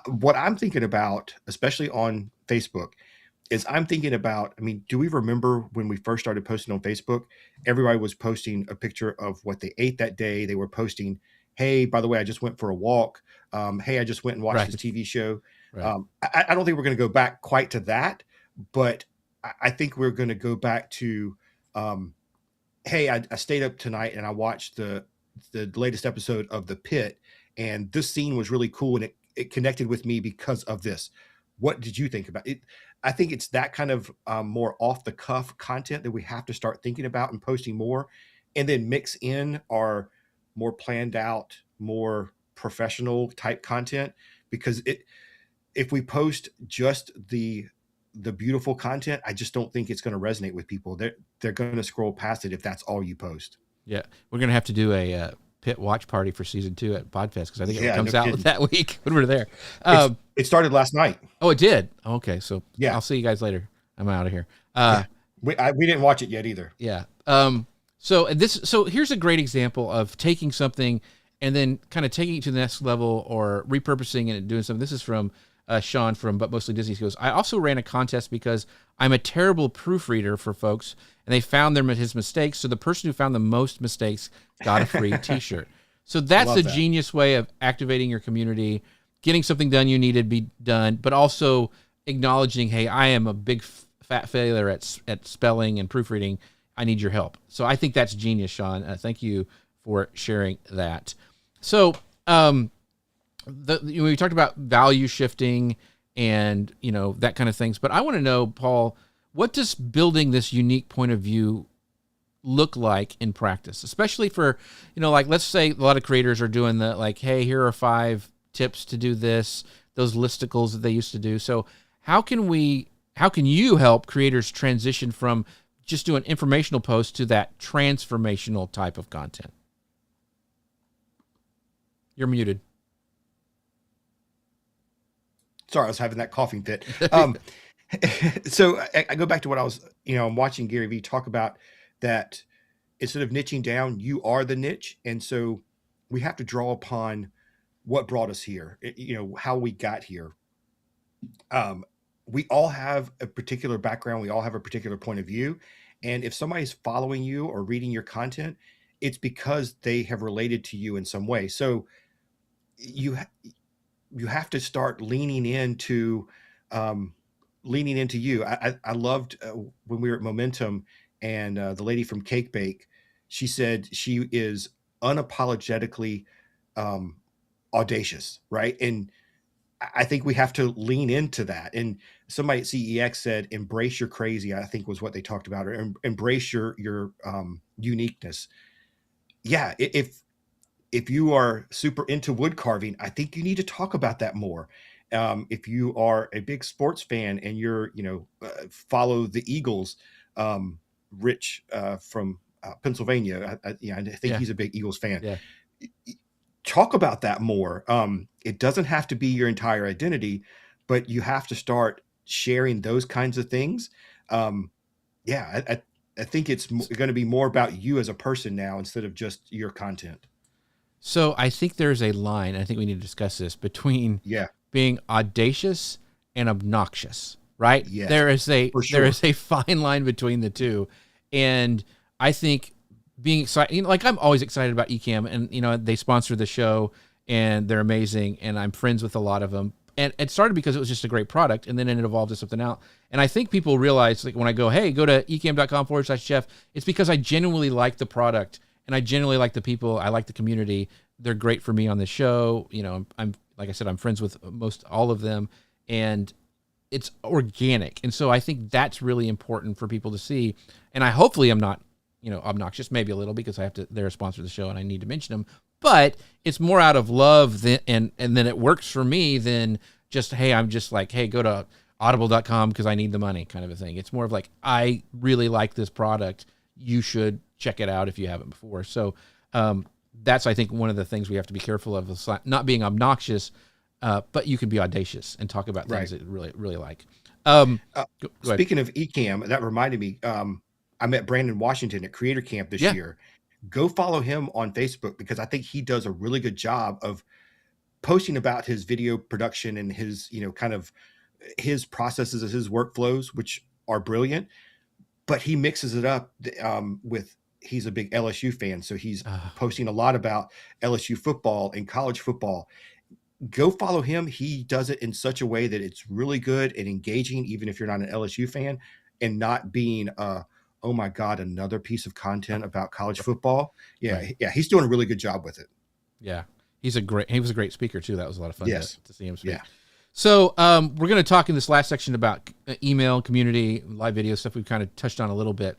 What I'm thinking about, especially on Facebook, is do we remember when we first started posting on Facebook, everybody was posting a picture of what they ate that day. They were posting, hey, by the way, I just went for a walk. Hey, I just went and watched this TV show. I don't think we're going to go back quite to that, but I think we're going to go back to, hey, I stayed up tonight and I watched the latest episode of The Pit, and this scene was really cool and it connected with me because of this. What did you think about it? I think it's that kind of more off the cuff content that we have to start thinking about and posting more, and then mix in our more planned out, more professional type content. Because if we post just the beautiful content, I just don't think it's going to resonate with people. They're going to scroll past it if that's all you post. Yeah, we're going to have to do a pit watch party for season 2 at Podfest, because I think it comes out that week when we're there. It started last night. Oh, it did. Okay, so yeah, I'll see you guys later. I'm out of here. We didn't watch it yet either. Yeah. So here's a great example of taking something and then kind of taking it to the next level or repurposing it and doing something. This is from Sean from But Mostly Disney. He goes, I also ran a contest because I'm a terrible proofreader for folks, and they found his mistakes. So the person who found the most mistakes got a free t-shirt. So that's a genius way of activating your community, getting something done you needed to be done, but also acknowledging, hey, I am a big fat failure at spelling and proofreading. I need your help. So I think that's genius, Sean. Thank you for sharing that. So we talked about value shifting and that kind of things, but I want to know, Paul, what does building this unique point of view look like in practice, especially for like let's say a lot of creators are doing the like, hey, here are 5 tips to do this. those listicles that they used to do. So how can you help creators transition from just doing informational posts to that transformational type of content? You're muted. Sorry, I was having that coughing fit. So I go back to what I was, I'm watching Gary Vee talk about that instead of niching down, you are the niche. And so we have to draw upon what brought us here, how we got here. We all have a particular background. We all have a particular point of view. And if somebody's following you or reading your content, it's because they have related to you in some way. So you have to start leaning into you. I loved when we were at Momentum, and the lady from Cake Bake, she said she is unapologetically audacious, right? And I think we have to lean into that. And somebody at CEX said, "Embrace your crazy." I think was what they talked about, or embrace your uniqueness. Yeah, if you are super into wood carving, I think you need to talk about that more. If you are a big sports fan and you're, follow the Eagles, Rich from Pennsylvania, I think Yeah. he's a big Eagles fan. Yeah. Talk about that more. It doesn't have to be your entire identity, but you have to start sharing those kinds of things. I think it's going to be more about you as a person now instead of just your content. So I think there's a line, I think we need to discuss this, between being audacious and obnoxious, right? Yes, there is sure. there is a fine line between the two. And I think being excited, like I'm always excited about Ecamm, and they sponsor the show and they're amazing, and I'm friends with a lot of them. And it started because it was just a great product, and then it evolved to something else. And I think people realize, like, when I go, hey, go to ecamm.com/chef, it's because I genuinely like the product and I genuinely like the people. I like the community. They're great for me on the show. I'm like I said, I'm friends with most all of them, and it's organic. And so I think that's really important for people to see. And hopefully I'm not, obnoxious, maybe a little, because they're a sponsor of the show and I need to mention them. But it's more out of love and then it works for me than just, hey, I'm just like, hey, go to audible.com because I need the money kind of a thing. It's more of like, I really like this product. You should check it out if you haven't before. So that's, I think, one of the things we have to be careful of, is not being obnoxious, but you can be audacious and talk about things that you really, really like. Speaking of Ecamm, that reminded me, I met Brandon Washington at Creator Camp this year. Go follow him on Facebook, because I think he does a really good job of posting about his video production and his, kind of his processes and his workflows, which are brilliant. But he mixes it up with, he's a big LSU fan, so he's posting a lot about LSU football and college football. Go follow him. He does it in such a way that it's really good and engaging, even if you're not an LSU fan, and not being oh my God, another piece of content about college football. Yeah, he's doing a really good job with it. Yeah, he was a great speaker too. That was a lot of fun to see him speak. Yeah. So we're going to talk in this last section about email, community, live video stuff we've kind of touched on a little bit.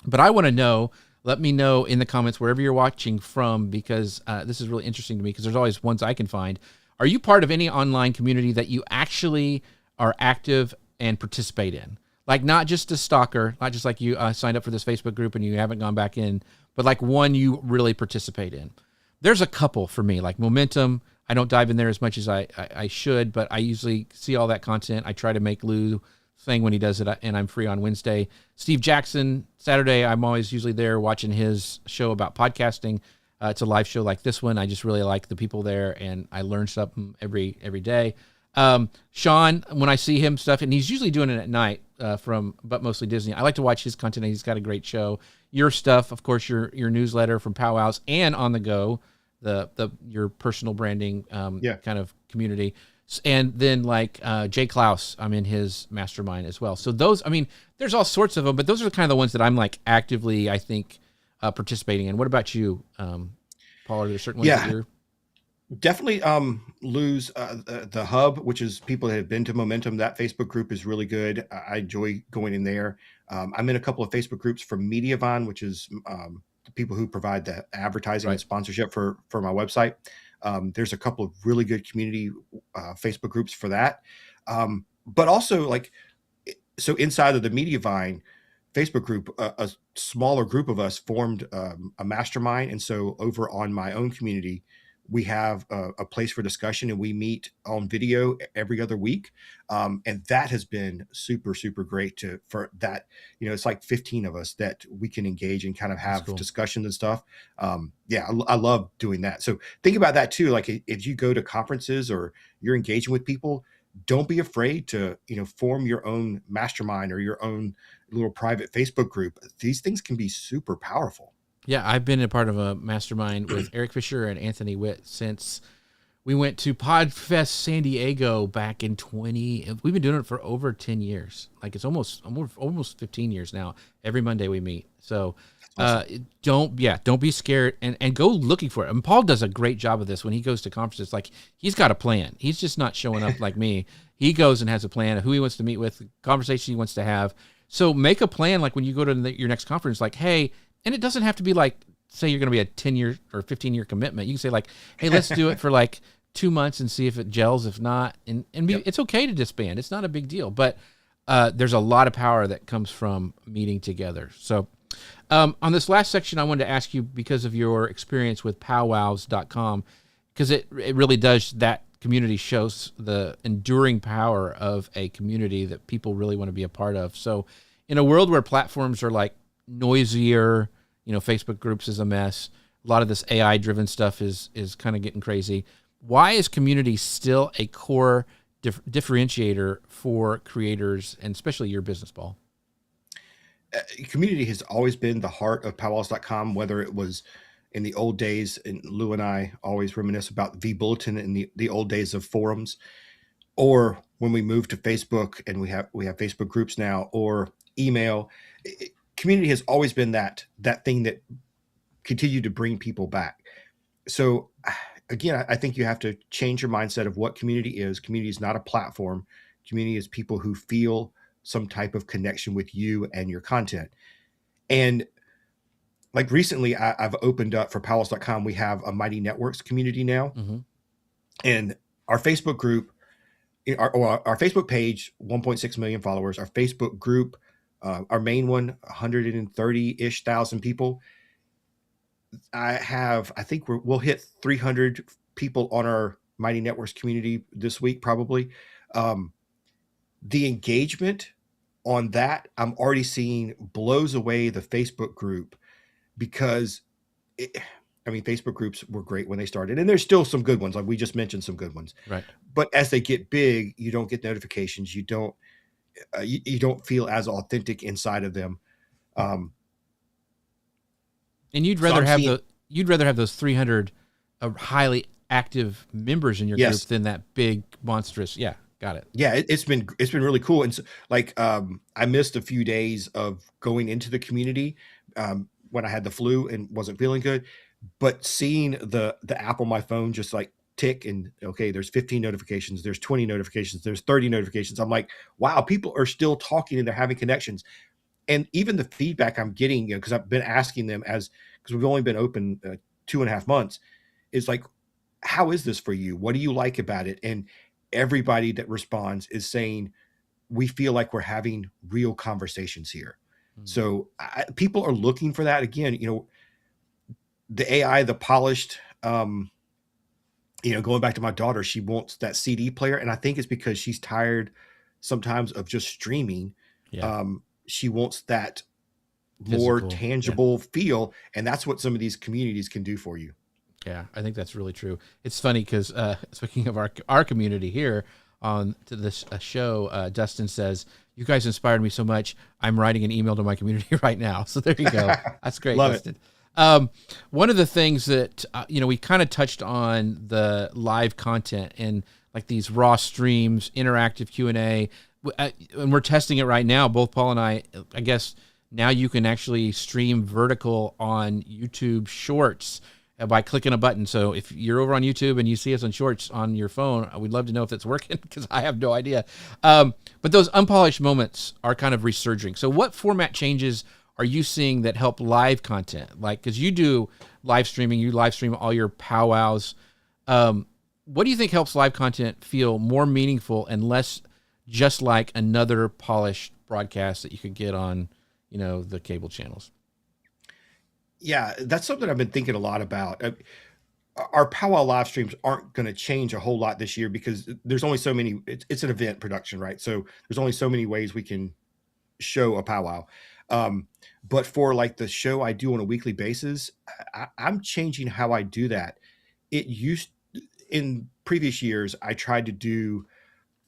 But I want to know, let me know in the comments wherever you're watching from, because this is really interesting to me, because there's always ones I can find. Are you part of any online community that you actually are active and participate in? Like, not just a stalker, not just like you signed up for this Facebook group and you haven't gone back in, but like one you really participate in. There's a couple for me, like Momentum. I don't dive in there as much as I should, but I usually see all that content. I try to make Lou thing when he does it, and I'm free on Wednesday. Steve Jackson, Saturday, I'm always usually there watching his show about podcasting. It's a live show like this one. I just really like the people there, and I learn something every day. Sean, when I see him stuff, and he's usually doing it at night but mostly Disney. I like to watch his content. He's got a great show. Your stuff, of course, your newsletter from Powwows and On the Go, your personal branding kind of community. And then like Jay Klaus, I'm in his mastermind as well. So those, I mean, there's all sorts of them, but those are kind of the ones that I'm like actively, I think, participating in. What about you, Paul? Are there certain ones that you're... Definitely Lou's the hub, which is people that have been to Momentum. That Facebook group is really good. I enjoy going in there. I'm in a couple of Facebook groups from Mediavine, which is the people who provide the advertising and sponsorship for my website. There's a couple of really good community Facebook groups for that. But also, like, so inside of the Mediavine Facebook group, a smaller group of us formed a mastermind. And so over on my own community, we have a place for discussion, and we meet on video every other week. And that has been super, super great for that. It's like 15 of us that we can engage and kind of have cool. discussions and stuff. I love doing that. So think about that too. Like, if you go to conferences or you're engaging with people, don't be afraid to, form your own mastermind or your own little private Facebook group. These things can be super powerful. Yeah, I've been a part of a mastermind with Eric Fisher and Anthony Witt since we went to PodFest San Diego back in 20. We've been doing it for over 10 years. Like, it's almost 15 years now. Every Monday we meet. So don't be scared and go looking for it. And Paul does a great job of this when he goes to conferences. Like, he's got a plan. He's just not showing up like me. He goes and has a plan of who he wants to meet with, conversation he wants to have. So make a plan. Like, when you go to your next conference, like, hey, and it doesn't have to be like, say you're going to be a 10-year or 15-year commitment. You can say, like, hey, let's do it for like 2 months and see if it gels. If not, it's okay to disband. It's not a big deal. But there's a lot of power that comes from meeting together. So on this last section, I wanted to ask you, because of your experience with powwows.com, because it really does, that community shows the enduring power of a community that people really want to be a part of. So in a world where platforms are like noisier, Facebook groups is a mess, a lot of this AI driven stuff is kind of getting crazy. Why is community still a core differentiator for creators, and especially your business, Paul? Community has always been the heart of powwows.com, whether it was in the old days, and Lou and I always reminisce about vBulletin in the old days of forums, or when we moved to Facebook and we have Facebook groups now, or email. Community has always been that thing that continued to bring people back. So again, I think you have to change your mindset of what community is. Community is not a platform. Community is people who feel some type of connection with you and your content. And like recently, I've opened up for powwows.com. We have a Mighty Networks community now. Mm-hmm. And our Facebook group, our Facebook page, 1.6 million followers. Our Facebook group, our main one, 130-ish thousand people. I think we'll hit 300 people on our Mighty Networks community this week, probably. The engagement on that, I'm already seeing, blows away the Facebook group, because Facebook groups were great when they started, and there's still some good ones. Like we just mentioned some good ones, right? But as they get big, you don't get notifications. You don't feel as authentic inside of them. And you'd rather have those 300 highly active members in your group than that big monstrous. Yeah, got it. Yeah, it's been really cool. And so, like, I missed a few days of going into the community when I had the flu and wasn't feeling good, but seeing the app on my phone just like tick, and okay, there's 15 notifications, there's 20 notifications, there's 30 notifications. I'm like, wow, people are still talking and they're having connections. And even the feedback I'm getting, because I've been asking them, because we've only been open 2.5 months, is like, how is this for you? What do you like about it? And everybody that responds is saying, we feel like we're having real conversations here. Mm-hmm. So people are looking for that. Again, the AI, the polished, going back to my daughter, she wants that CD player. And I think it's because she's tired sometimes of just streaming. Yeah. She wants that more tangible feel. And that's what some of these communities can do for you. Yeah, I think that's really true. It's funny because speaking of our community here on to this show, Dustin says, you guys inspired me so much, I'm writing an email to my community right now. So there you go. That's great, Love Dustin. One of the things that, we kind of touched on the live content and like these raw streams, interactive Q&A, and we're testing it right now. Both Paul and I guess now you can actually stream vertical on YouTube Shorts by clicking a button. So if you're over on YouTube and you see us on Shorts on your phone, we'd love to know if it's working, because I have no idea. But those unpolished moments are kind of resurging. So what format changes are you seeing that help live content? Like, because you do live streaming, you live stream all your powwows. What do you think helps live content feel more meaningful and less just like another polished broadcast that you could get on, the cable channels? Yeah, that's something I've been thinking a lot about. Our powwow live streams aren't going to change a whole lot this year because there's only so many. It's an event production, right? So there's only so many ways we can show a powwow. Um, but for like the show I do on a weekly basis, I'm changing how I do that. It used in previous years, I tried to do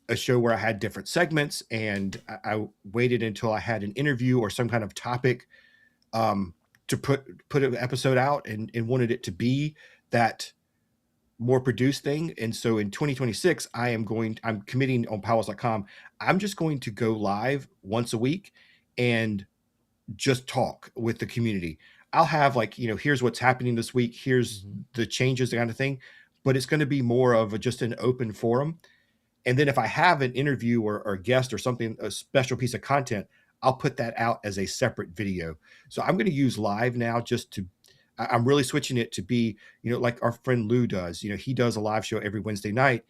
a show where I had different segments, and I waited until I had an interview or some kind of topic to put an episode out, and wanted it to be that more produced thing. And so in 2026, I'm committing on powwows.com. I'm just going to go live once a week and just talk with the community. I'll have like, here's what's happening this week. Here's the changes, the kind of thing, but it's going to be more of just an open forum. And then if I have an interview or a guest or something, a special piece of content, I'll put that out as a separate video. So I'm going to use live now I'm really switching it to be, like our friend Lou does. He does a live show every Wednesday night.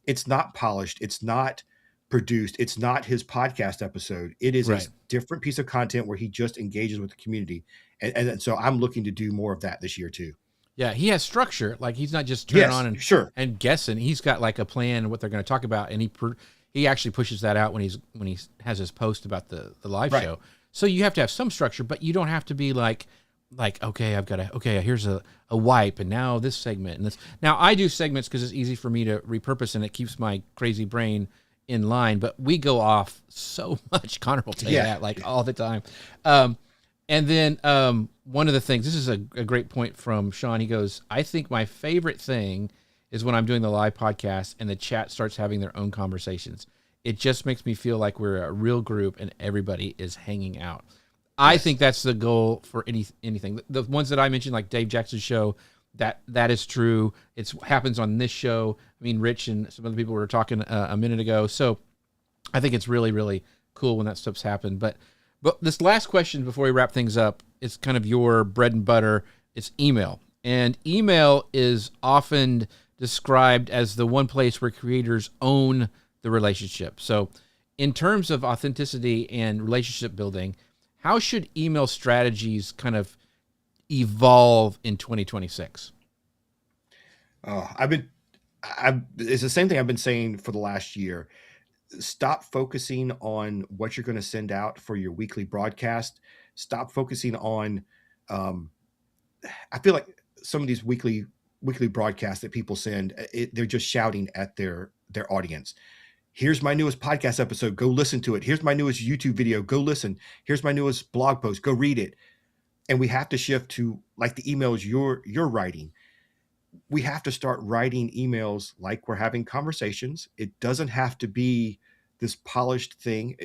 It's not polished. It's not produced. It's not his podcast episode. It is Right. a different piece of content where he just engages with the community. And so I'm looking to do more of that this year too. Yeah, he has structure. Like he's not just turning on Sure. and guessing. He's got like a plan what they're going to talk about, and he actually pushes that out when he has his post about the live Right. show. So you have to have some structure, but you don't have to be like okay, here's a wipe, and now this segment and this. Now I do segments because it's easy for me to repurpose, and it keeps my crazy brain in line. But we go off so much. Connor will tell you that like all the time. And then one of the things, this is a great point from Sean. He goes, I think my favorite thing is when I'm doing the live podcast and the chat starts having their own conversations. It just makes me feel like we're a real group and everybody is hanging out. I think that's the goal for anything. The ones that I mentioned, like Dave Jackson's show, that is true. It happens on this show. I mean, Rich and some other people were talking a minute ago. So I think it's really, really cool when that stuff's happened. But this last question before we wrap things up is kind of your bread and butter. It's email. And email is often described as the one place where creators own the relationship. So in terms of authenticity and relationship building, how should email strategies kind of evolve in 2026? It's the same thing I've been saying for the last year. Stop focusing on what you're going to send out for your weekly broadcast. Stop focusing on, I feel like some of these weekly broadcasts that people send, they're just shouting at their audience. Here's my newest podcast episode. Go listen to it. Here's my newest YouTube video. Go listen. Here's my newest blog post. Go read it. And we have to shift to like the emails you're writing. We have to start writing emails like we're having conversations. It doesn't have to be this polished thing.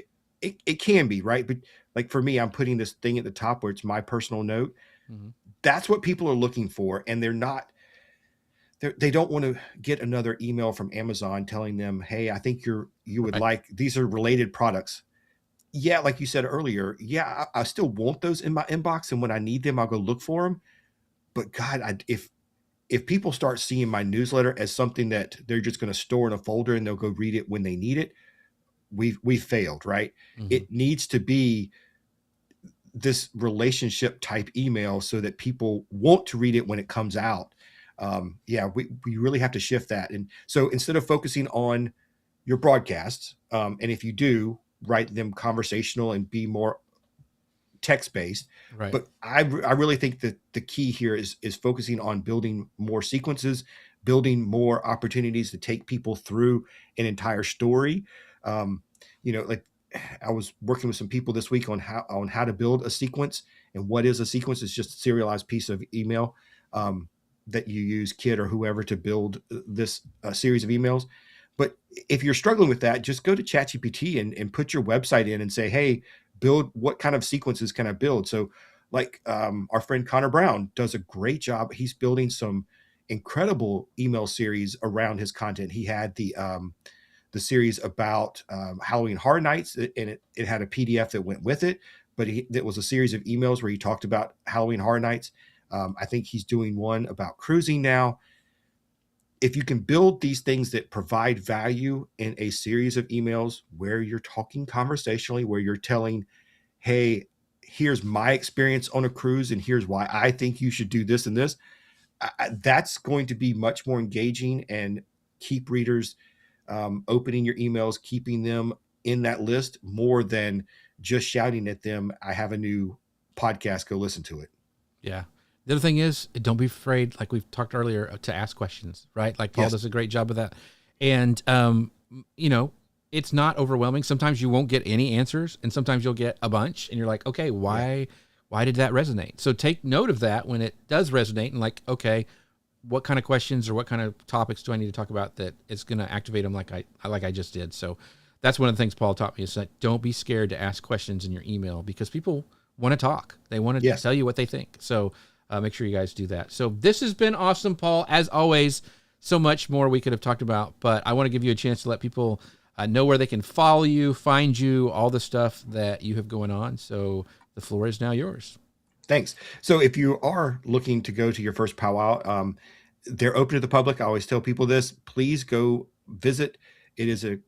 It can be, right? But like for me, I'm putting this thing at the top where it's my personal note. Mm-hmm. That's what people are looking for. And they don't want to get another email from Amazon telling them, hey, I think you would like, these are related products. Yeah, like you said earlier, yeah, I still want those in my inbox. And when I need them, I'll go look for them. But God, if people start seeing my newsletter as something that they're just going to store in a folder and they'll go read it when they need it, we've failed, right? Mm-hmm. It needs to be this relationship type email so that people want to read it when it comes out. We really have to shift that. And so instead of focusing on your broadcasts, and if you do, write them conversational and be more text-based. Right. But I really think that the key here is focusing on building more sequences, building more opportunities to take people through an entire story. Like I was working with some people this week on how to build a sequence. And what is a sequence? It's just a serialized piece of email that you use Kit or whoever to build this series of emails. But if you're struggling with that, just go to ChatGPT and put your website in and say, hey, build, what kind of sequences can I build? So like our friend Connor Brown does a great job. He's building some incredible email series around his content. He had the series about Halloween Horror Nights, and it had a PDF that went with it, but it was a series of emails where he talked about Halloween Horror Nights. I think he's doing one about cruising now. if you can build these things that provide value in a series of emails where you're talking conversationally, where you're telling, hey, here's my experience on a cruise and here's why I think you should do this and this, that's going to be much more engaging and keep readers opening your emails, keeping them in that list more than just shouting at them, I have a new podcast, go listen to it. Yeah. The other thing is, don't be afraid, like we've talked earlier, to ask questions, right? Like Paul does a great job of that. And, it's not overwhelming. Sometimes you won't get any answers, and sometimes you'll get a bunch, and you're like, okay, why did that resonate? So take note of that when it does resonate, and like, okay, what kind of questions or what kind of topics do I need to talk about that is going to activate them like I just did. So that's one of the things Paul taught me, is that don't be scared to ask questions in your email, because people want to talk. They want to tell you what they think. So make sure you guys do that. So this has been awesome, Paul. As always, so much more we could have talked about, but I want to give you a chance to let people know where they can follow you, find you, all the stuff that you have going on. So the floor is now yours. Thanks. So if you are looking to go to your first powwow, they're open to the public. I always tell people this, please go visit. It is a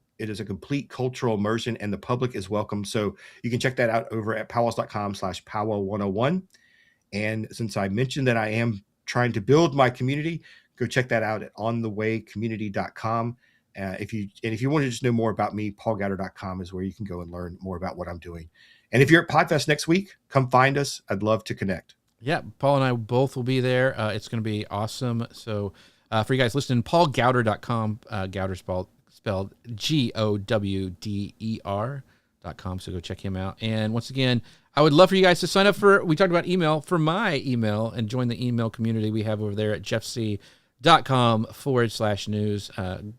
complete cultural immersion, and the public is welcome. So you can check that out over at powwows.com/powwow101. And since I mentioned that I am trying to build my community, go check that out at onthewaycommunity.com. If you want to just know more about me, paulgowder.com is where you can go and learn more about what I'm doing. And if you're at PodFest next week, come find us. I'd love to connect. Yeah, Paul and I both will be there. It's going to be awesome. So for you guys listening, paulgowder.com, Gowder spelled GOWDER.com. So go check him out. And once again, I would love for you guys to sign up we talked about email, for my email, and join the email community we have over there at jeffc.com/news.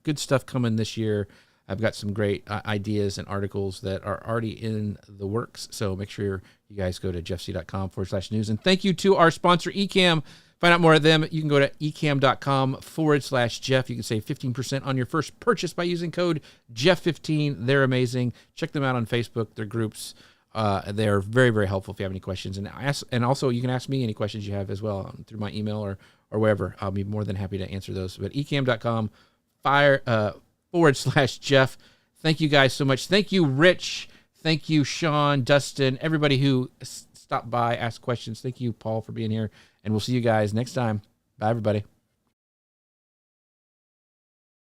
Good stuff coming this year. I've got some great ideas and articles that are already in the works. So make sure you guys go to jeffc.com/news. And thank you to our sponsor, Ecamm. Find out more of them. You can go to ecamm.com/Jeff. You can save 15% on your first purchase by using code Jeff15. They're amazing. Check them out on Facebook, their groups. They're very, very helpful if you have any questions. And also you can ask me any questions you have as well through my email or wherever. I'll be more than happy to answer those. But ecamm.com/Jeff. Thank you guys so much. Thank you, Rich. Thank you, Sean, Dustin, everybody who stopped by, asked questions. Thank you, Paul, for being here. And we'll see you guys next time. Bye, everybody.